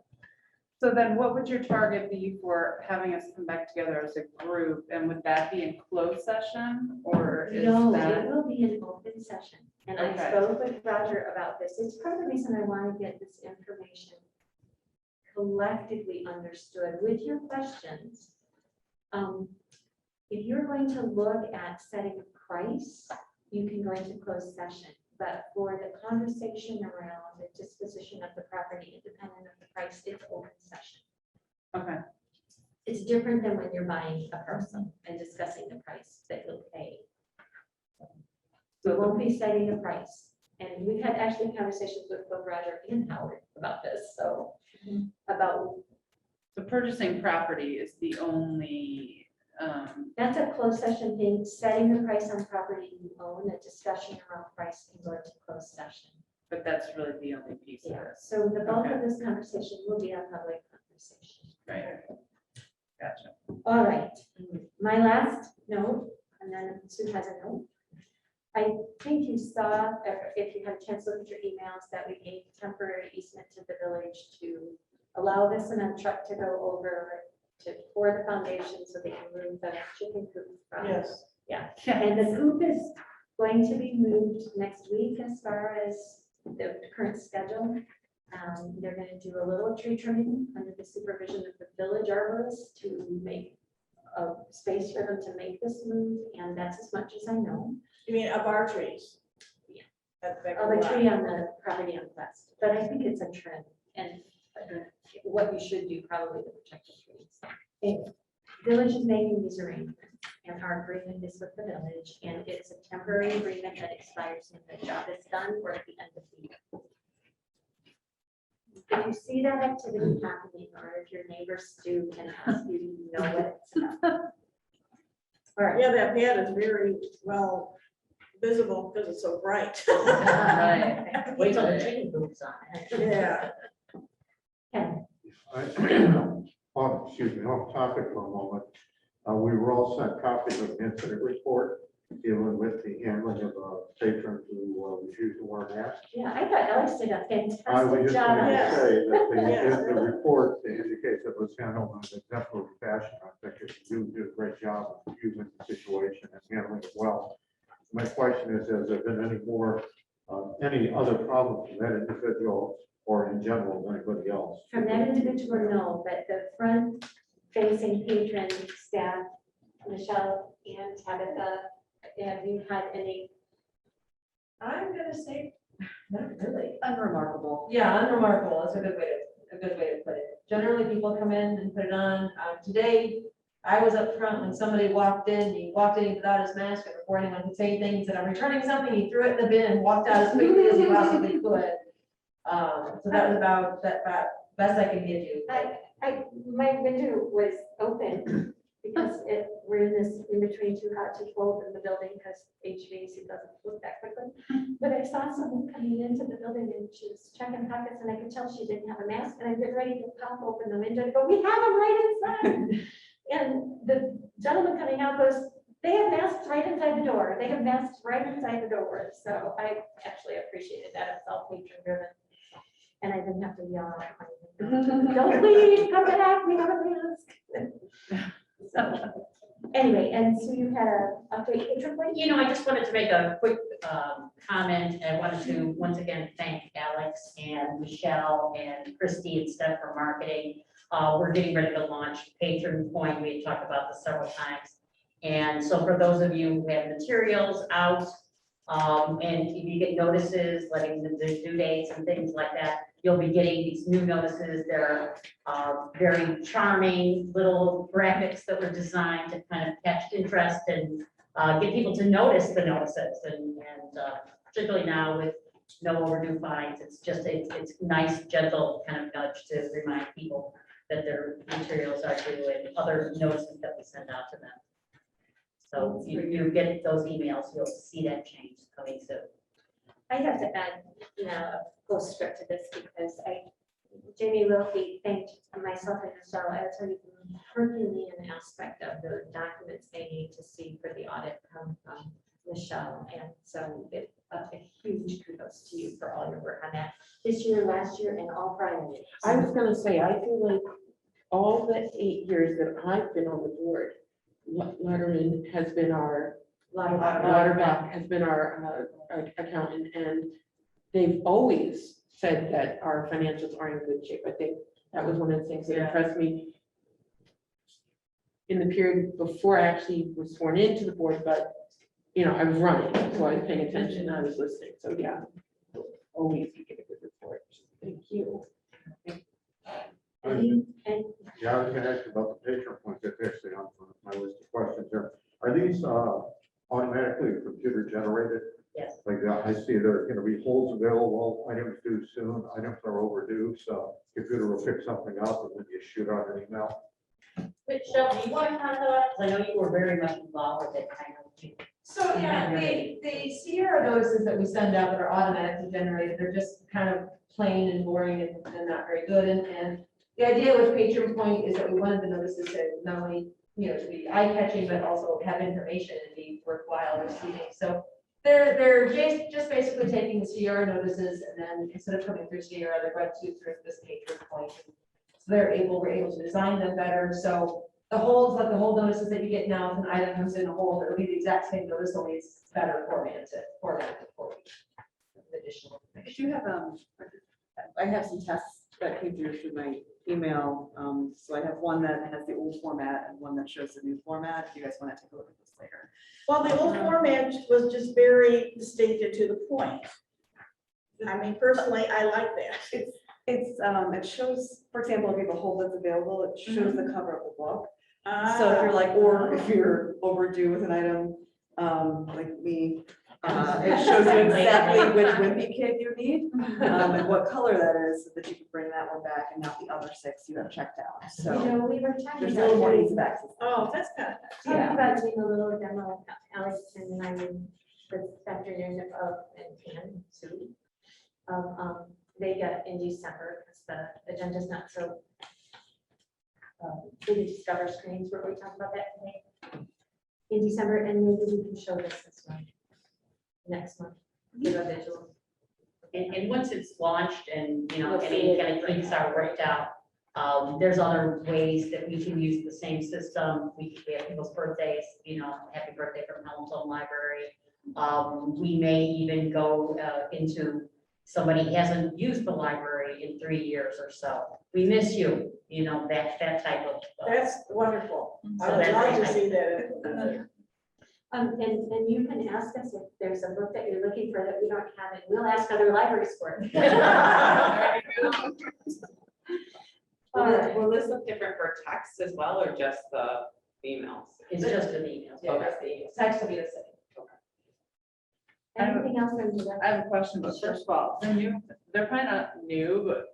Speaker 5: So then what would your target be for having us come back together as a group? And would that be in closed session or is
Speaker 6: no,
Speaker 5: that?
Speaker 6: it will be an open session, and I
Speaker 5: Okay.
Speaker 6: spoke with Roger about this. It's part of the reason I want to get this information collectively understood with your questions. If you're going to look at setting a price, you can go into closed session. But for the conversation around the disposition of the property, independent of the price, it's open session.
Speaker 5: Okay,
Speaker 6: It's different than when you're buying a parcel and discussing the price that you'll pay. We won't be setting a price. And we've had actually conversations with both Roger and Howard about this, so about,
Speaker 5: so purchasing property is the only,
Speaker 6: that's a closed session thing, setting the price on property you own, a discussion around price can go into closed session.
Speaker 5: but that's really the only piece of
Speaker 6: Yeah,
Speaker 5: it,
Speaker 6: so the bulk of
Speaker 5: Okay.
Speaker 6: this conversation will be a public conversation.
Speaker 5: right? Gotcha.
Speaker 6: All right, my last note, and then Sue has a note. I think you saw, or if you had a chance to look at your emails, that we gave temporary easement to the village to allow the cement truck to go over to pour the foundation so they can move the chicken coop from.
Speaker 2: yes.
Speaker 6: Yeah,
Speaker 5: Yeah.
Speaker 6: and the coop is going to be moved next week as far as the current schedule. They're gonna do a little tree trimming under the supervision of the village arborist to make a space for them to make this move, and that's as much as I know.
Speaker 2: You mean of our trees?
Speaker 6: Yeah.
Speaker 2: At the back
Speaker 6: Of
Speaker 2: of
Speaker 6: a
Speaker 2: the
Speaker 6: tree
Speaker 2: lot.
Speaker 6: on the property on West, but I think it's a trim, and what you should do probably to protect the trees. Anyway, village is making these arrangements. and our agreement is with the village, and it's a temporary agreement that expires when the job is done or at the end of the year. If you see that activity happening, or if your neighbors do and ask you, you know what it's about. All right.
Speaker 2: Yeah, that pad is very well visible because it's so bright.
Speaker 9: Wait till the chicken coop's on it.
Speaker 2: Yeah.
Speaker 6: Ken,
Speaker 4: Excuse me, off topic for a moment. We were all sent copies of the incident report dealing with the handling of patrons who refused to wear masks.
Speaker 6: yeah, I thought Alex did a
Speaker 4: I was
Speaker 6: fantastic
Speaker 4: just
Speaker 6: job.
Speaker 4: going
Speaker 6: on
Speaker 4: to
Speaker 6: that.
Speaker 4: say that
Speaker 2: Yes.
Speaker 4: the report indicates it was handled in an exemplary fashion. I think you did a great job of using the situation and handling it well. My question is, has there been any other problems from that individual or in general with anybody else?
Speaker 6: From that individual, no, but the front facing patron staff, Michelle and Tabitha, have you had any?
Speaker 3: I'm gonna say, not really.
Speaker 5: Unremarkable.
Speaker 3: Yeah, unremarkable is a good way to put it. Generally, people come in and put it on. Today, I was up front when somebody walked in, he walked in without his mask, and before anyone could say anything, he said, I'm returning something, he threw it in the bin and walked out as quickly as he possibly could. So that was about best I can give you.
Speaker 6: My window was open because we're in this in between too hot, too cold in the building because HVAC doesn't work that quickly. But I saw someone coming into the building and she was checking pockets and I could tell she didn't have a mask and I've been ready to pop open the window and go, we have them right inside. And the gentleman coming out goes, they have masks right inside the door. They have masks right inside the door. So I actually appreciated that. It's all patron driven. And I didn't have to yell out. Don't leave, come back, we have a mask. So, anyway, and so you had a update, patron point?
Speaker 9: You know, I just wanted to make a quick comment. I wanted to once again thank Alex and Michelle and Christy and Steph for marketing. We're getting ready to launch Patron Point. We had talked about this several times. And so for those of you who have materials out, and if you get notices, letting the due dates and things like that, you'll be getting these new notices. They're very charming little graphics that were designed to kind of catch interest and get people to notice the notices. And particularly now with no overdue fines, it's nice, gentle kind of nudge to remind people that their materials are due and other notices that we send out to them. So if you get those emails, you'll see that change coming soon.
Speaker 6: I have to add, a postscript to this because Jamie Wilkie thanked myself and Michelle as a Herculean aspect of the documents they need to see for the audit come from Michelle. And so a huge kudos to you for all your work on that this year, last year, and all prior years.
Speaker 11: I was gonna say, I feel like all the 8 years that I've been on the board, Letterman has been our, Lauterbach has been our accountant, and they've always said that our financials are in good shape. I think that was one of the things that impressed me in the period before I actually was sworn into the board, but, I was running, so I was paying attention, I was listening, so yeah, always you get a good report. Thank you.
Speaker 6: And
Speaker 4: Yeah, I was going to ask you about the patron point. That's actually on my list of questions there. Are these automatically computer generated?
Speaker 9: Yes.
Speaker 4: Like I see there are going to be holds available, items due soon, items are overdue, so computer will pick something up and then you shoot out an email.
Speaker 9: Michelle, do you want to comment on that? 'Cause I know you were very much involved with it, kind of.
Speaker 3: So, yeah, the Sierra notices that we send out that are automatically generated, they're just kind of plain and boring and not very good. And the idea with Patron Point is that we wanted the notices to not only, to be eye-catching, but also have information and be worthwhile receiving. So they're just basically taking the Sierra notices and then instead of coming through Sierra, they're going through this Patron Point. So we're able to design them better. So the holds, like the hold notices that you get now, if an item comes in a hold, it'll be the exact same notice, only it's better formatted for you. Additional.
Speaker 12: If you have, I have some tests that came through my email. So I have one that has the old format and one that shows the new format. If you guys want to take a look at this later.
Speaker 2: Well, the old format was just very distinct and to the point. I mean, personally, I like that.
Speaker 12: It shows, for example, if you have a hold that's available, it shows the cover of the book. So if you're like, or if you're overdue with an item, like me, it shows you exactly which wimpy kid you need, and what color that is, so that you can bring that one back and not the other 6 you have checked out.
Speaker 6: You
Speaker 12: So
Speaker 6: know, we were talking
Speaker 12: there's a little more
Speaker 6: about,
Speaker 12: ease of access.
Speaker 8: Oh, that's kind of.
Speaker 6: talking about doing a little demo, Alex and I mean, this afternoon of tan suit. They got in December, because the agenda's not so. We discover screens, where we talk about that today. In December, and maybe we can show this month. Next month, give a visual.
Speaker 9: And once it's launched and, you know,
Speaker 6: You'll
Speaker 9: any
Speaker 6: see it.
Speaker 9: kind of kinks are worked out, there's other ways that we can use the same system. We have people's birthdays, you know, happy birthday from Hamilton Library. We may even go into somebody hasn't used the library in 3 years or so. We miss you, you know, that type of.
Speaker 2: That's wonderful.
Speaker 9: So
Speaker 2: I would
Speaker 9: that's
Speaker 2: like to
Speaker 9: nice.
Speaker 2: see that.
Speaker 6: And you can ask us if there's a book that you're looking for that we don't have, and we'll ask other libraries for it.
Speaker 10: Will this look different for text as well, or just the emails?
Speaker 9: It's just an email.
Speaker 3: Yeah, that's the text will be the same.
Speaker 6: Anything else on the?
Speaker 13: I have a question, but first of all, they're probably not new, but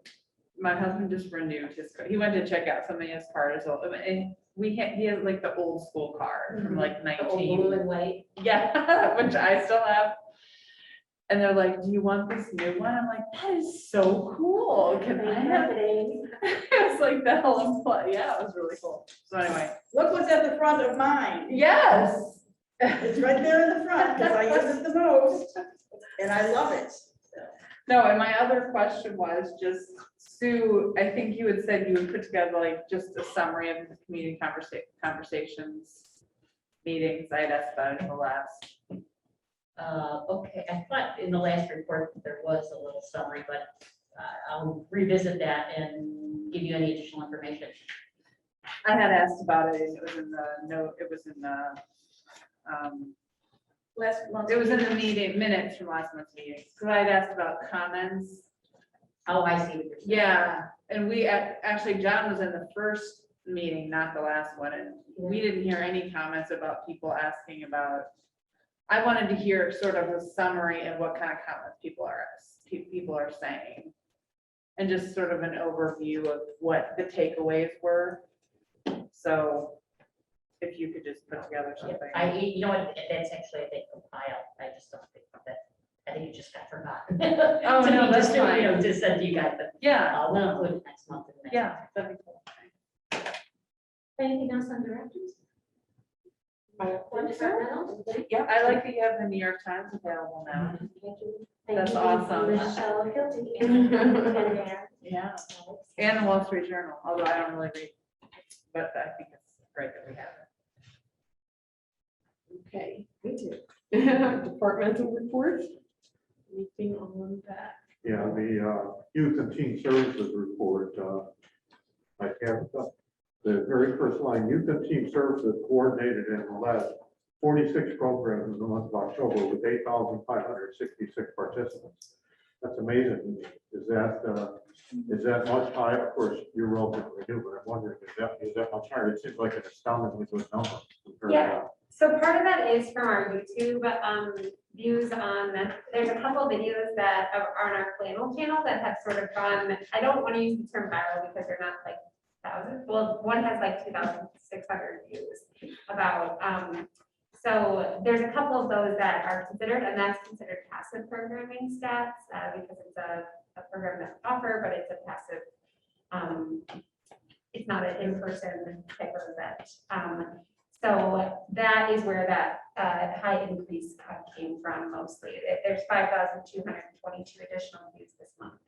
Speaker 13: my husband just renewed his, he went to check out something, his card is old, and he has like the old school card from like
Speaker 6: The old blue
Speaker 13: 19.
Speaker 6: and white.
Speaker 13: Yeah, which I still have. And they're like, do you want this new one? I'm like, that is so cool. Can I have it? It's like the whole, yeah, it was really cool. So anyway,
Speaker 2: Look what's at the front of mine.
Speaker 13: yes.
Speaker 2: It's right there in the front, because I use it the most, and I love it.
Speaker 13: No, and my other question was just, Sue, I think you had said you would put together like just a summary of the community conversations, meetings. I had asked about it in the last.
Speaker 9: Okay, I thought in the last report that there was a little summary, but I'll revisit that and give you any additional information.
Speaker 13: I had asked about it, and it was in the note, it was in the,
Speaker 8: Last month.
Speaker 13: it was in the meeting, minutes from last month's meeting, because I had asked about comments.
Speaker 9: Oh, I see what you're saying.
Speaker 13: Yeah, and we, actually, John was in the first meeting, not the last one, and we didn't hear any comments about people asking about. I wanted to hear sort of a summary of what kind of comments people are saying. And just sort of an overview of what the takeaways were. So if you could just put together something.
Speaker 9: You know what, that's actually, I think, compiled. I just don't think that, I think it just got forgotten.
Speaker 13: Oh,
Speaker 9: To
Speaker 13: no,
Speaker 9: be
Speaker 13: that's
Speaker 9: distributed,
Speaker 13: fine.
Speaker 9: to send to you guys, but
Speaker 13: Yeah,
Speaker 9: we'll include it next month. in the next
Speaker 13: yeah, that'd be cool.
Speaker 6: Anything else on directors? Or departmental?
Speaker 13: Yeah, I like that you have the New York Times available now.
Speaker 6: Thank you. Thank
Speaker 13: That's
Speaker 6: you,
Speaker 13: awesome.
Speaker 6: Michelle Hilty and Dan.
Speaker 13: Yeah,
Speaker 6: Alex.
Speaker 13: and the Wall Street Journal, although I don't really read, but I think it's great that we have it.
Speaker 11: Okay, me too. Departmental reports? Anything on that?
Speaker 4: Yeah, the Youth and Teen Services report, I have the very first line, Youth and Teen Services coordinated and led 46 programs in the month of October with 8,566 participants. That's amazing. Is that much higher? Of course, you're relatively new, but I'm wondering, is that much higher? It seems like an astoundingly good number. compared to
Speaker 14: Yeah. So part of that is from our YouTube views on, there's a couple videos that are on our flannel channel that have sort of gone, I don't want to use the term viral because they're not like thousands. Well, one has like 2,600 views about, so there's a couple of those that are considered, and that's considered passive programming stats because it's a program that we offer, but it's a passive, it's not an in-person type of event. So that is where that high increase came from mostly. There's 5,222 additional views this month.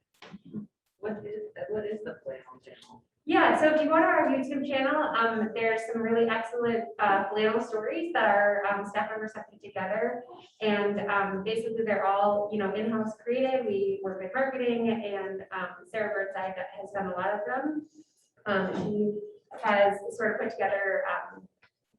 Speaker 5: What is the flannel channel?
Speaker 14: Yeah, so if you go to our YouTube channel, there's some really excellent flannel stories that our staff members have put together. And basically they're all, in-house created. We work with marketing, and Sarah Birdside has done a lot of them. She has sort of put together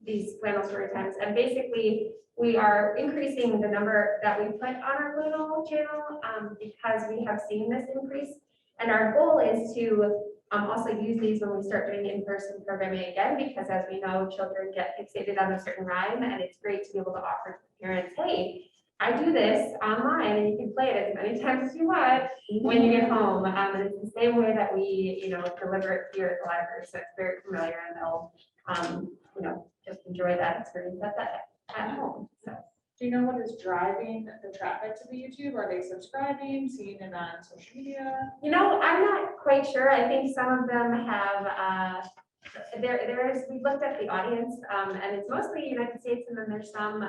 Speaker 14: these flannel story times, and basically we are increasing the number that we put on our flannel channel because we have seen this increase, and our goal is to Also use these when we start doing in-person programming again, because as we know, children get fixated on a certain rhyme, and it's great to be able to offer to parents, hey, I do this online, and you can play it as many times as you want when you get home. And it's the same way that we, deliver it here at the library, so it's very familiar, and they'll, just enjoy that experience at home, so.
Speaker 8: Do you know what is driving the traffic to the YouTube? Are they subscribing, seeing it on social media?
Speaker 14: I'm not quite sure. I think some of them have, we looked at the audience, and it's mostly United States, and then there's some,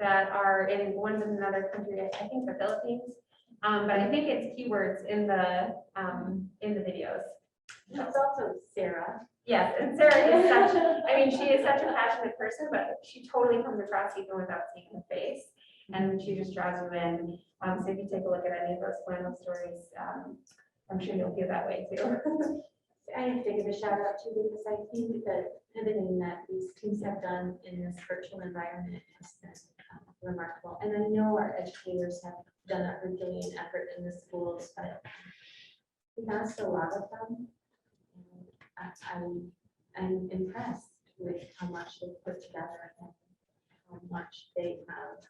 Speaker 14: that are in one's in another country, I think the Philippines. But I think it's keywords in the videos.
Speaker 6: It's also Sarah.
Speaker 14: Yes, and Sarah is she is such a passionate person, but she totally comes across even without seeing her face. And she just draws you in. So if you take a look at any of those flannel stories, I'm sure you'll feel that way too.
Speaker 6: I have to give a shout out to, because I think that pivoting that these teams have done in this virtual environment has been remarkable. And I know our educators have done a Herculean effort in the schools, but we've asked a lot of them. I'm impressed with how much they've put together and how much they have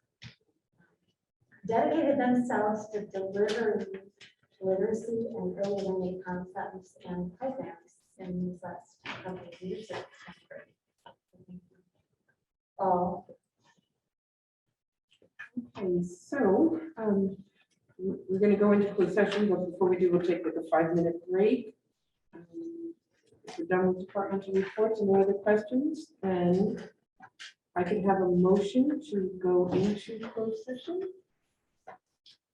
Speaker 6: dedicated themselves to delivering literacy and early learning concepts and programs in these last couple of years. Oh,
Speaker 1: Okay, so we're going to go into closed session, but before we do, we'll take like a 5-minute break. If we're done with departmental reports and no other questions, then I can have a motion to go into closed session.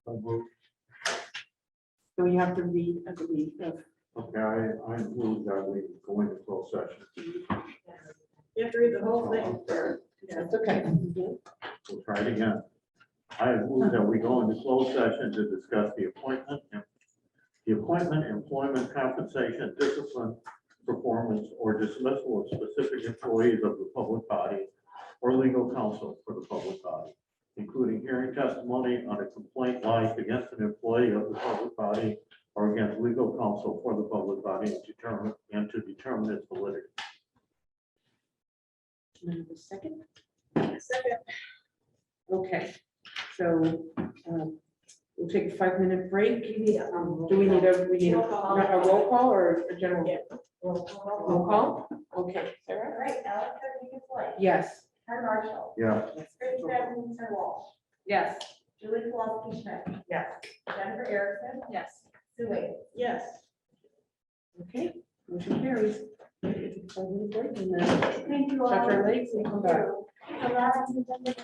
Speaker 1: So you have to read, I believe.
Speaker 4: Okay, I move that we go into closed session.
Speaker 12: You have to read the whole thing.
Speaker 1: That's okay.
Speaker 4: We'll try it again. I move that we go into closed session to discuss the appointment, employment, compensation, discipline, performance, or dismissal of specific employees of the public body or legal counsel for the public body, including hearing testimony on a complaint lodged against an employee of the public body or against legal counsel for the public body and to determine its validity.
Speaker 1: Can I have a second?
Speaker 12: Second.
Speaker 1: Okay, so we'll take a 5-minute break. Do we need a roll call or a general? Roll call? Okay, Sarah?
Speaker 7: All right, Alex Rodriguez-White,
Speaker 1: Yes.
Speaker 7: Karen Marshall,
Speaker 4: Yeah.
Speaker 7: Chris Stevenson Walsh,
Speaker 13: Yes.
Speaker 7: Julie Kowalski Schmidt.
Speaker 12: Yes.
Speaker 7: Jennifer Erickson,
Speaker 13: Yes.
Speaker 7: Sue Wade.
Speaker 12: Yes.
Speaker 1: Okay, motion carries. Take a 5-minute break and then
Speaker 6: thank you all.
Speaker 1: stretch our legs and come back.
Speaker 6: The last agenda